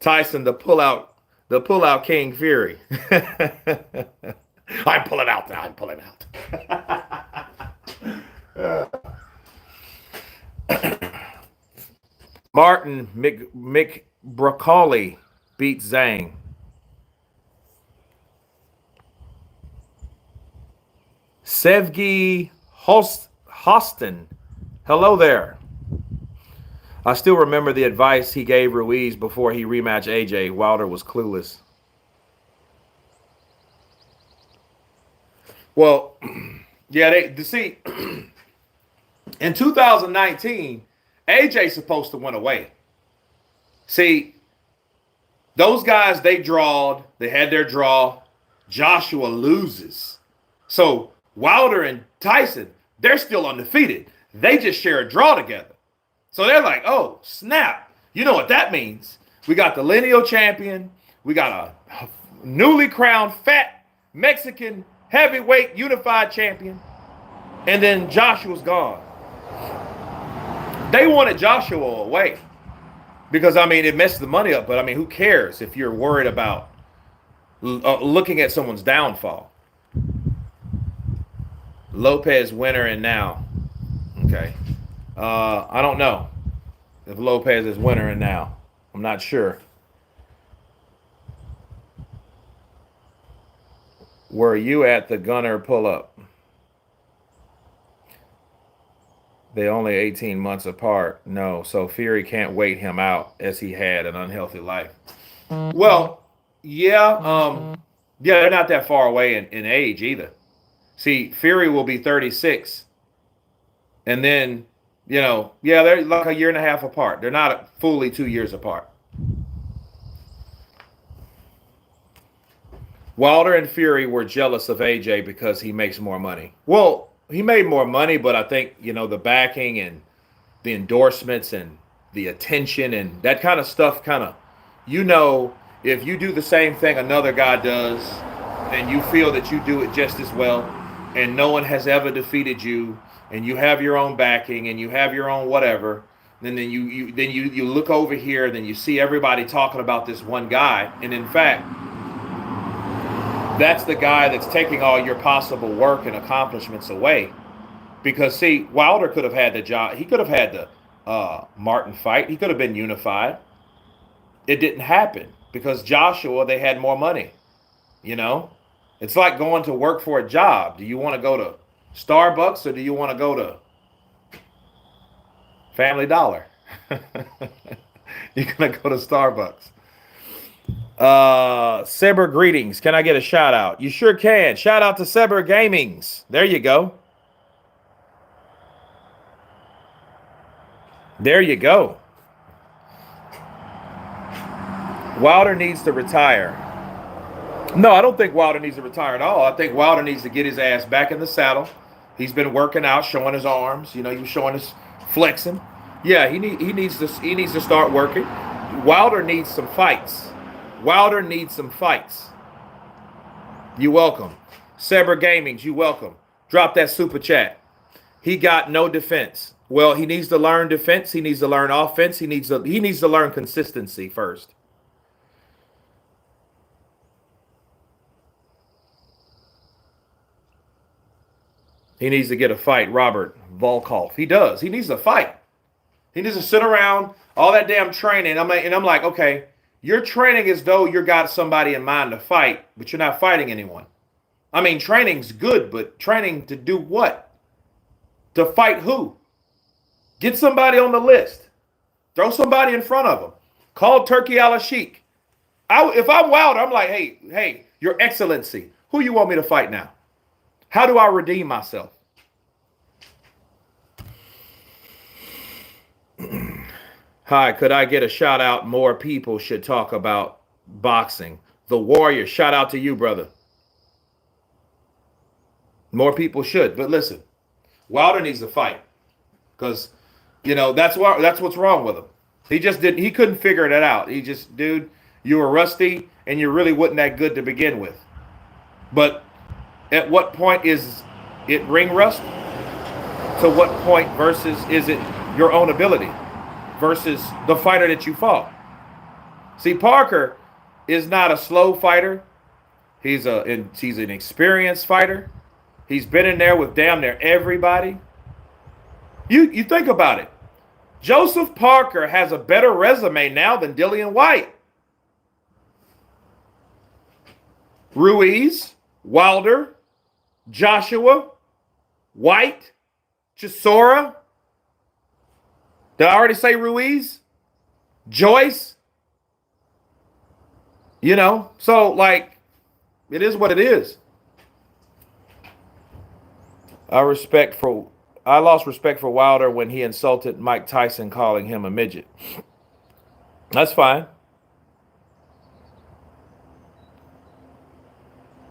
Tyson, the pullout King Fury. I'm pulling out. Martin McBroccoli beats Zhang. Sevgi Hostin. Hello there. I still remember the advice he gave Ruiz before he rematched AJ. Wilder was clueless. Well, yeah, see, in 2019, AJ's supposed to win away. See, those guys, they had their draw. Joshua loses. So Wilder and Tyson, they're still undefeated. They just share a draw together. So they're like, oh, snap. You know what that means. We got the lineal champion. We got a newly crowned fat Mexican heavyweight unified champion. And then Joshua's gone. They wanted Joshua away because, I mean, it messed the money up. But, I mean, who cares if you're worried about looking at someone's downfall? Lopez winner and now. Okay. I don't know if Lopez is winner and now. I'm not sure. Were you at the Gunner pull-up? They only 18 months apart. No, so Fury can't wait him out as he had an unhealthy life. Well, yeah, they're not that far away in age either. See, Fury will be 36, and then, they're like a year and a half apart. They're not fully 2 years apart. Wilder and Fury were jealous of AJ because he makes more money. Well, he made more money, but I think, the backing and the endorsements and the attention and that kind of stuff if you do the same thing another guy does and you feel that you do it just as well and no one has ever defeated you and you have your own backing and you have your own whatever, then you look over here, then you see everybody talking about this one guy, and in fact, that's the guy that's taking all your possible work and accomplishments away. Because, see, Wilder could have had the job. He could have had the Martin fight. He could have been unified. It didn't happen because Joshua, they had more money. It's like going to work for a job. Do you want to go to Starbucks or do you want to go to Family Dollar? You're going to go to Starbucks. Seber greetings. Can I get a shout out? You sure can. Shout out to Seber Gamings. There you go. There you go. Wilder needs to retire. No, I don't think Wilder needs to retire at all. I think Wilder needs to get his ass back in the saddle. He's been working out, showing his arms. He was showing his flexing. Yeah, he needs to start working. Wilder needs some fights. Wilder needs some fights. You welcome. Seber Gamings, you welcome. Drop that super chat. He got no defense. Well, he needs to learn defense. He needs to learn offense. He needs to learn consistency first. He needs to get a fight, Robert Volkov. He does. He needs to fight. He needs to sit around all that damn training. I'm like, okay, you're training as though you got somebody in mind to fight, but you're not fighting anyone. I mean, training's good, but training to do what? To fight who? Get somebody on the list. Throw somebody in front of them. Call Turkey al-Sheikh. If I'm Wilder, I'm like, hey, Your Excellency, who you want me to fight now? How do I redeem myself? Hi, could I get a shout out? More people should talk about boxing. The Warrior, shout out to you, brother. More people should. But listen, Wilder needs to fight. Because, that's what's wrong with him. He couldn't figure it out. He just, dude, you were rusty and you really wasn't that good to begin with. But at what point is it ring rust? To what point versus is it your own ability versus the fighter that you fought? See, Parker is not a slow fighter. He's an experienced fighter. He's been in there with damn near everybody. You think about it. Joseph Parker has a better resume now than Dillian White. Ruiz, Wilder, Joshua, White, Chisora. Did I already say Ruiz? Joyce? So like, it is what it is. I lost respect for Wilder when he insulted Mike Tyson, calling him a midget. That's fine.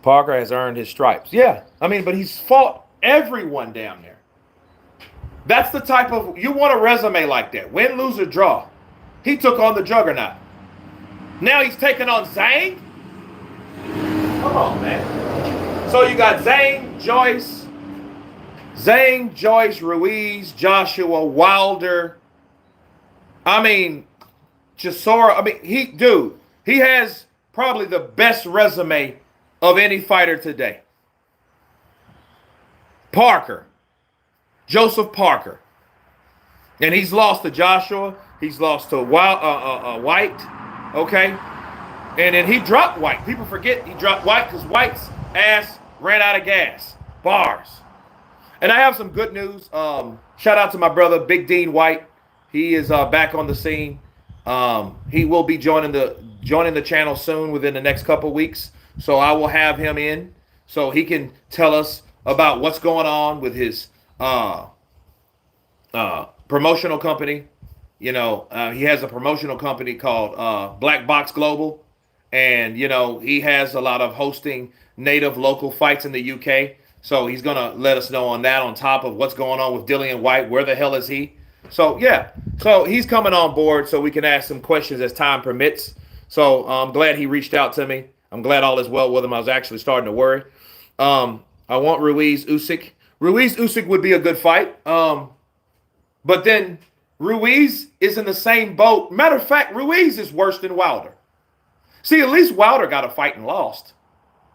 Parker has earned his stripes. Yeah, but he's fought everyone down there. That's the type of, you want a resume like that. Win, lose, or draw. He took on the juggernaut. Now he's taking on Zhang? Come on, man. So you got Zhang, Joyce, Ruiz, Joshua, Wilder, I mean, Chisora, he has probably the best resume of any fighter today. Parker, Joseph Parker. And he's lost to Joshua. He's lost to White. Okay. And then he dropped White. People forget he dropped White because White's ass ran out of gas. Bars. And I have some good news. Shout out to my brother, Big Dean White. He is back on the scene. He will be joining the channel soon within the next couple weeks. So I will have him in so he can tell us about what's going on with his promotional company. You know, he has a promotional company called Black Box Global. And, you know, he has a lot of hosting native local fights in the UK. So he's going to let us know on that on top of what's going on with Dillian White. Where the hell is he? So, yeah. So he's coming on board so we can ask some questions as time permits. So I'm glad he reached out to me. I'm glad all is well with him. I was actually starting to worry. I want Ruiz Usyk. Ruiz Usyk would be a good fight. But then Ruiz is in the same boat. Matter of fact, Ruiz is worse than Wilder. See, at least Wilder got a fight and lost.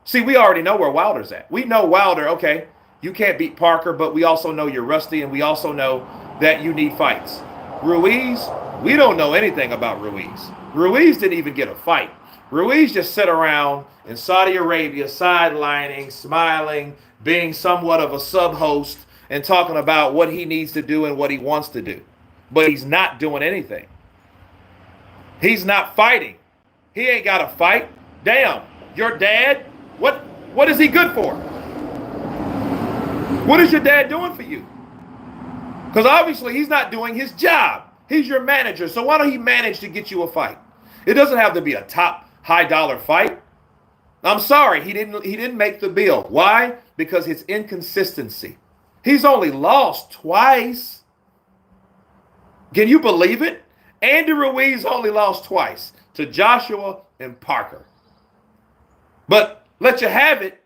See, we already know where Wilder's at. We know Wilder, okay, you can't beat Parker, but we also know you're rusty, and we also know that you need fights. Ruiz, we don't know anything about Ruiz. Ruiz didn't even get a fight. Ruiz just sat around in Saudi Arabia, sidelining, smiling, being somewhat of a sub-host, and talking about what he needs to do and what he wants to do. But he's not doing anything. He's not fighting. He ain't got to fight. Damn, your dad, what is he good for? What is your dad doing for you? Because obviously he's not doing his job. He's your manager. So why don't he manage to get you a fight? It doesn't have to be a top high dollar fight. I'm sorry, he didn't make the bill. Why? Because his inconsistency. He's only lost twice. Can you believe it? Andy Ruiz only lost twice, to Joshua and Parker. But let you have it.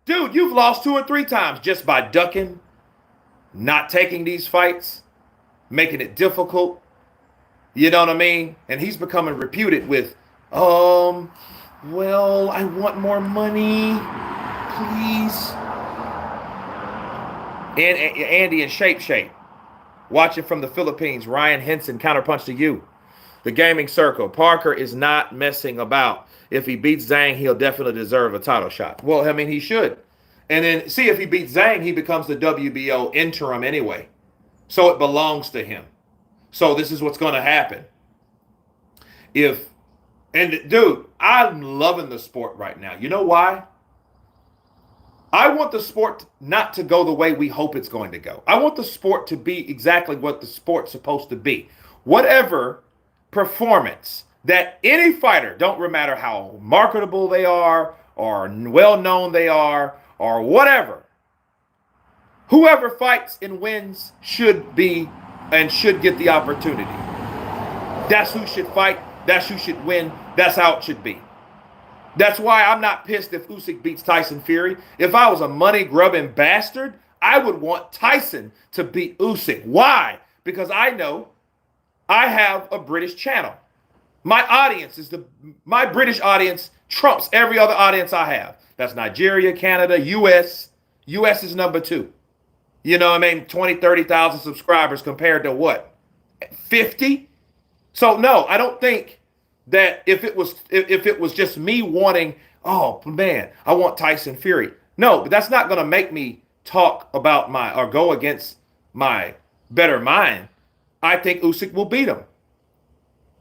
Dude, you've lost 2 or 3 times just by ducking, not taking these fights, making it difficult. You know what I mean? And he's becoming reputed with, well, I want more money, please. And Andy in shape. Watching from the Philippines, Ryan Henson, counterpunch to you. The Gaming Circle. Parker is not messing about. If he beats Zhang, he'll definitely deserve a title shot. Well, I mean, he should. And then, see, if he beats Zhang, he becomes the WBO interim anyway. So it belongs to him. So this is what's going to happen. Dude, I'm loving the sport right now. You know why? I want the sport not to go the way we hope it's going to go. I want the sport to be exactly what the sport's supposed to be. Whatever performance that any fighter, don't matter how marketable they are or well-known they are or whatever, whoever fights and wins should be and should get the opportunity. That's who should fight. That's who should win. That's how it should be. That's why I'm not pissed if Usyk beats Tyson Fury. If I was a money-grubbing bastard, I would want Tyson to beat Usyk. Why? Because I know I have a British channel. My audience my British audience trumps every other audience I have. That's Nigeria, Canada, US. US is number 2. You know what I mean? 20, 30,000 subscribers compared to what? 50? So no, I don't think that if it was just me wanting, oh man, I want Tyson Fury. No, but that's not going to make me talk about or go against my better mind. I think Usyk will beat him.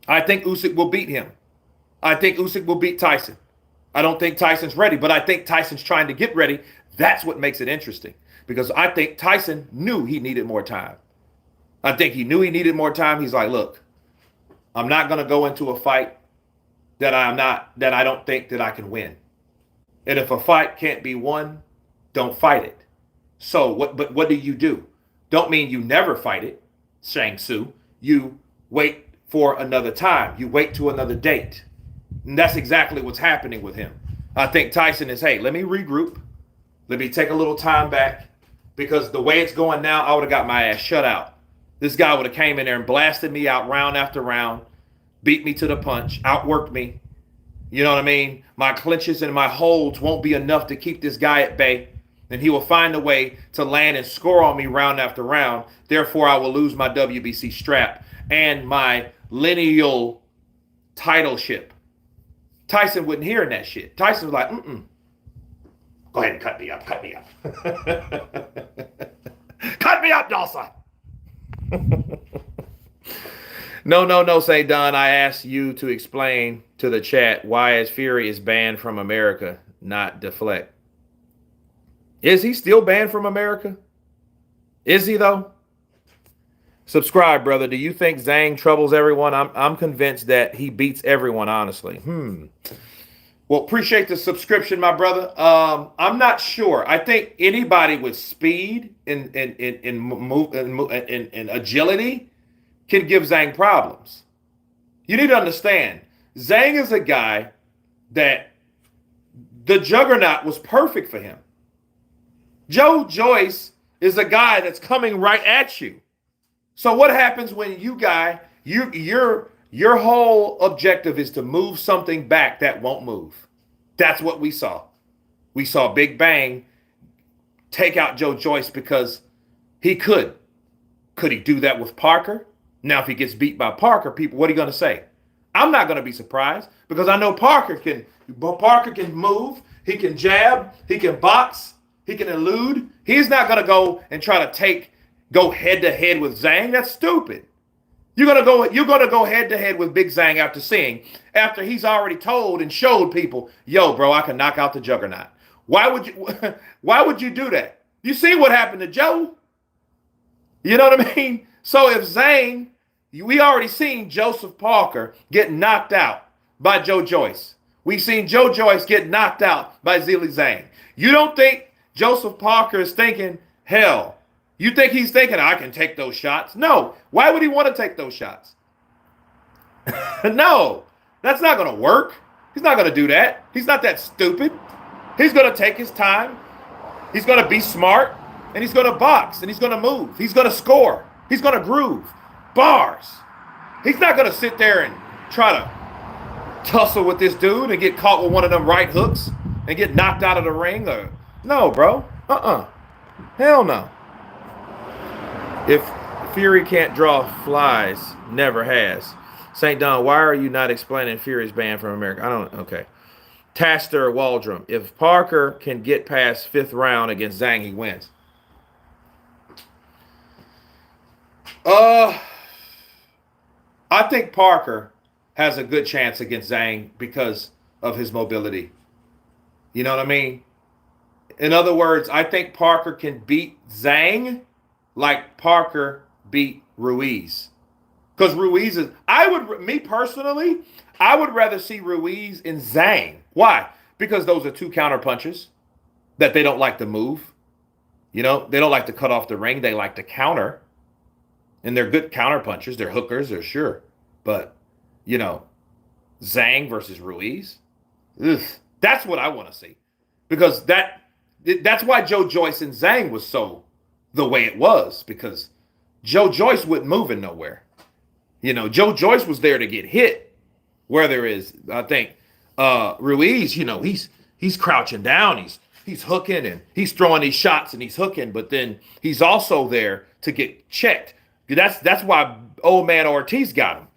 I think Usyk will beat him. I think Usyk will beat Tyson. I don't think Tyson's ready, but I think Tyson's trying to get ready. That's what makes it interesting, because I think Tyson knew he needed more time. I think he knew he needed more time. He's like, look, I'm not going to go into a fight that I don't think that I can win. And if a fight can't be won, don't fight it. So what do you do? Don't mean you never fight it, Shang Tzu. You wait for another time. You wait to another date. And that's exactly what's happening with him. I think Tyson is, hey, let me regroup. Let me take a little time back, because the way it's going now, I would have got my ass shut out. This guy would have came in there and blasted me out round after round, beat me to the punch, outworked me. You know what I mean? My clinches and my holds won't be enough to keep this guy at bay. And he will find a way to land and score on me round after round. Therefore, I will lose my WBC strap and my lineal titleship. Tyson wouldn't hear that shit. Tyson was like, go ahead and cut me up. Cut me up. Cut me up, Dawson. No, St. Don. I asked you to explain to the chat why as Fury is banned from America, not deflect. Is he still banned from America? Is he, though? Subscribe, brother. Do you think Zhang troubles everyone? I'm convinced that he beats everyone, honestly. Well, appreciate the subscription, my brother. I'm not sure. I think anybody with speed and agility can give Zhang problems. You need to understand, Zhang is a guy that the juggernaut was perfect for him. Joe Joyce is a guy that's coming right at you. So what happens when your whole objective is to move something back that won't move? That's what we saw. We saw Big Bang take out Joe Joyce because he could. Could he do that with Parker? Now, if he gets beat by Parker, people, what are you going to say? I'm not going to be surprised because I know Parker can move, he can jab, he can box, he can elude. He's not going to go and try to go head to head with Zhang. That's stupid. You're gonna go head to head with Big Zhang after he's already told and showed people, yo, bro, I can knock out the juggernaut. Why would you do that? You see what happened to Joe? You know what I mean? So if Zhang, we already seen Joseph Parker get knocked out by Joe Joyce. We've seen Joe Joyce get knocked out by Zhilei Zhang. You don't think Joseph Parker is thinking, hell, you think he's thinking, I can take those shots? No. Why would he want to take those shots? No, that's not going to work. He's not going to do that. He's not that stupid. He's going to take his time. He's going to be smart, and he's going to box, and he's going to move. He's going to score. He's going to groove. Bars. He's not going to sit there and try to tussle with this dude and get caught with one of them right hooks and get knocked out of the ring. No, bro. Hell no. If Fury can't draw flies, never has. St. Don, why are you not explaining Fury's ban from America? Okay. Taster Waldrum, if Parker can get past fifth round against Zhang, he wins. I think Parker has a good chance against Zhang because of his mobility. You know what I mean? In other words, I think Parker can beat Zhang like Parker beat Ruiz. Because Ruiz is, me personally, I would rather see Ruiz and Zhang. Why? Because those are two counter punches that they don't like to move. You know, they don't like to cut off the ring. They like to counter. And they're good counter punchers. They're hookers, they're sure. But, you know, Zhang versus Ruiz, that's what I want to see. Because that's why Joe Joyce and Zhang was so the way it was. Because Joe Joyce wasn't moving nowhere. You know, Joe Joyce was there to get hit. Where there is, I think, Ruiz, you know, he's crouching down. He's hooking and he's throwing these shots and he's hooking. But then he's also there to get checked. That's why old man Ortiz got him.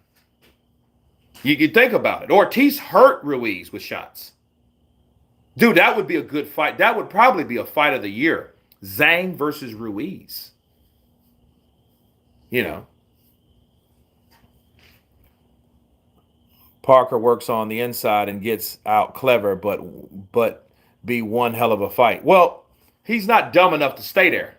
You think about it. Ortiz hurt Ruiz with shots. Dude, that would be a good fight. That would probably be a fight of the year. Zhang versus Ruiz. You know. Parker works on the inside and gets out clever, but be one hell of a fight. Well, he's not dumb enough to stay there.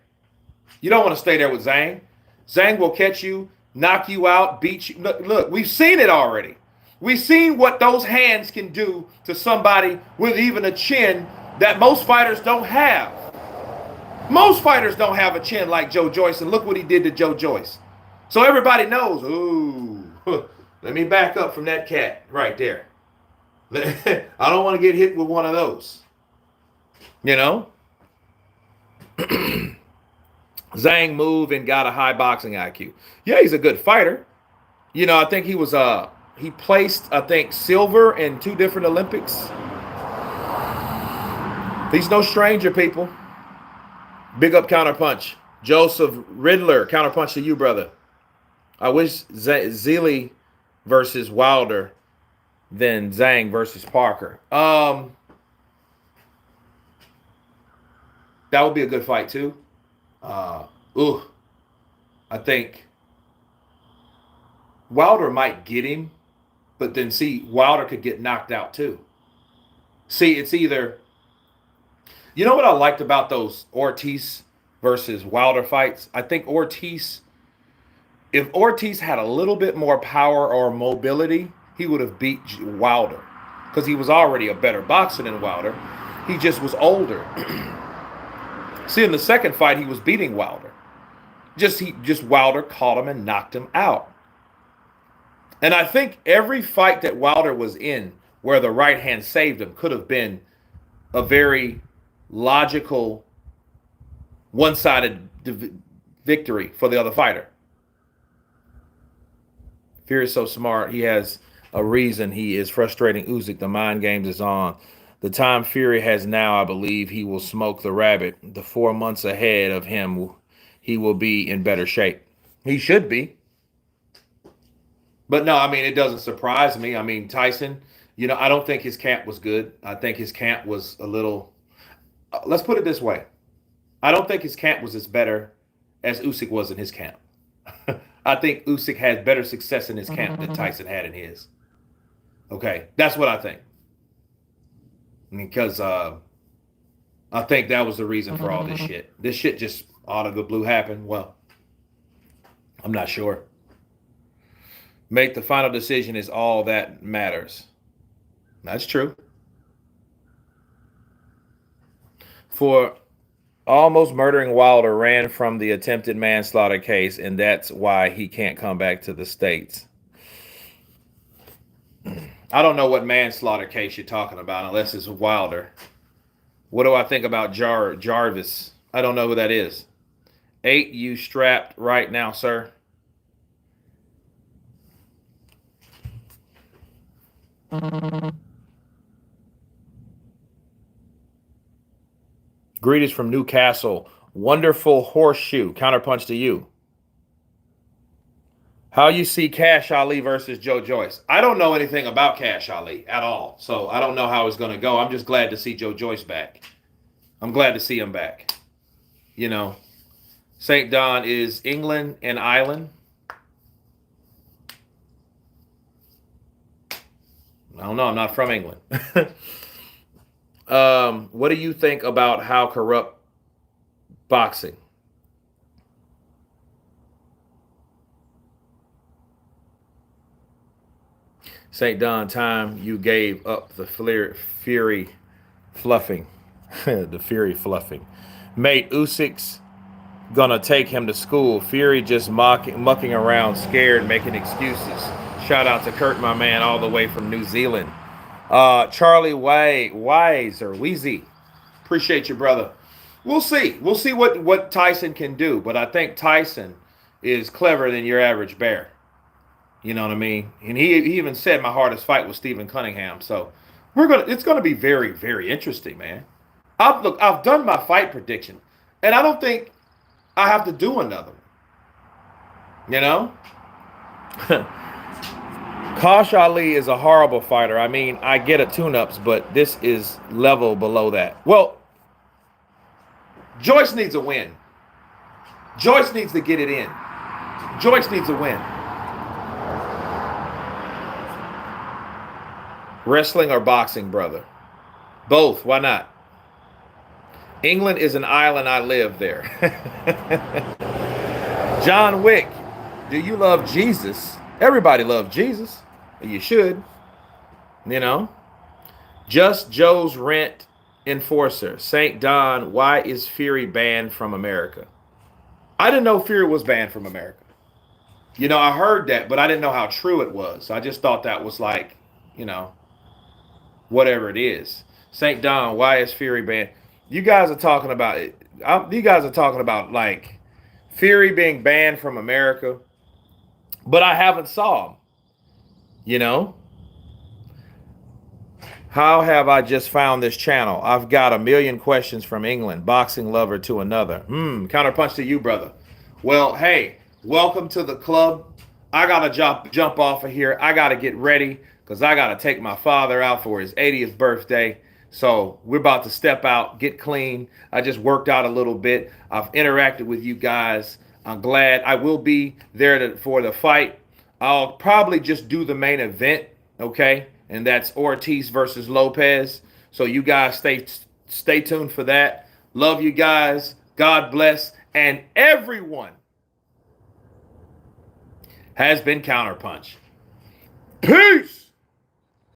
You don't want to stay there with Zhang. Zhang will catch you, knock you out, beat you. Look, we've seen it already. We've seen what those hands can do to somebody with even a chin that most fighters don't have. Most fighters don't have a chin like Joe Joyce, and look what he did to Joe Joyce. So everybody knows, ooh, let me back up from that cat right there. I don't want to get hit with one of those. You know? Zhang moved and got a high boxing IQ. Yeah, he's a good fighter. I think he placed, I think, silver in 2 different Olympics. He's no stranger, people. Big up counterpunch. Joseph Riddler, counterpunch to you, brother. I wish Zealy versus Wilder than Zhang versus Parker. That would be a good fight too. Uh, ooh, I think Wilder might get him, but then see, Wilder could get knocked out too. See, it's either, what I liked about those Ortiz versus Wilder fights? I think if Ortiz had a little bit more power or mobility, he would have beat Wilder because he was already a better boxer than Wilder. He just was older. See, in the second fight, he was beating Wilder. Just Wilder caught him and knocked him out. And I think every fight that Wilder was in where the right hand saved him could have been a very logical, one-sided victory for the other fighter. Fury is so smart. He has a reason he is frustrating Usyk. The mind games is on. The time Fury has now, I believe he will smoke the rabbit. The 4 months ahead of him, he will be in better shape. He should be. But no, I mean, it doesn't surprise me. I mean, Tyson, I don't think his camp was good. I think his camp was a little, let's put it this way. I don't think his camp was as better as Usyk was in his camp. I think Usyk had better success in his camp than Tyson had in his. Okay, that's what I think. Because I think that was the reason for all this shit. This shit just out of the blue happened. Well, I'm not sure. Make the final decision is all that matters. That's true. For almost murdering Wilder, ran from the attempted manslaughter case, and that's why he can't come back to the States. I don't know what manslaughter case you're talking about unless it's Wilder. What do I think about Jarvis? I don't know who that is. 8, you strapped right now, sir? Greetings from Newcastle. Wonderful horseshoe. Counterpunch to you. How you see Cash Ali versus Joe Joyce? I don't know anything about Cash Ali at all, so I don't know how it's going to go. I'm just glad to see Joe Joyce back. I'm glad to see him back. St. Don is England and Ireland. I don't know. I'm not from England. What do you think about how corrupt boxing? St. Don, time you gave up the Fury fluffing. The Fury fluffing. Mate, Usyk's gonna take him to school. Fury just mucking around, scared, making excuses. Shout out to Kurt, my man, all the way from New Zealand. Charlie Wise or Wheezy. Appreciate you, brother. We'll see. We'll see what Tyson can do. But I think Tyson is cleverer than your average bear. You know what I mean? And he even said my hardest fight was Stephen Cunningham. So it's gonna be very, very interesting, man. I've done my fight prediction, and I don't think I have to do another one. Kosh Ali is a horrible fighter. I mean, I get a tune-ups, but this is level below that. Well, Joyce needs a win. Joyce needs to get it in. Joyce needs a win. Wrestling or boxing, brother? Both. Why not? England is an island. I live there. John Wick, do you love Jesus? Everybody loves Jesus. You should. Just Joe's rent enforcer. St. Don, why is Fury banned from America? I didn't know Fury was banned from America. I heard that, but I didn't know how true it was. I just thought that was like, whatever it is. St. Don, why is Fury banned? You guys are talking about it. You guys are talking about like Fury being banned from America, but I haven't saw him. You know, how have I just found this channel? I've got a million questions from England, boxing lover to another. Counterpunch to you, brother. Well, hey, welcome to the club. I gotta jump off of here. I gotta get ready because I gotta take my father out for his 80th birthday. So we're about to step out, get clean. I just worked out a little bit. I've interacted with you guys. I'm glad. I will be there for the fight. I'll probably just do the main event, okay? And that's Ortiz versus Lopez. So you guys stay tuned for that. Love you guys. God bless. And everyone has been Counterpunch. Peace.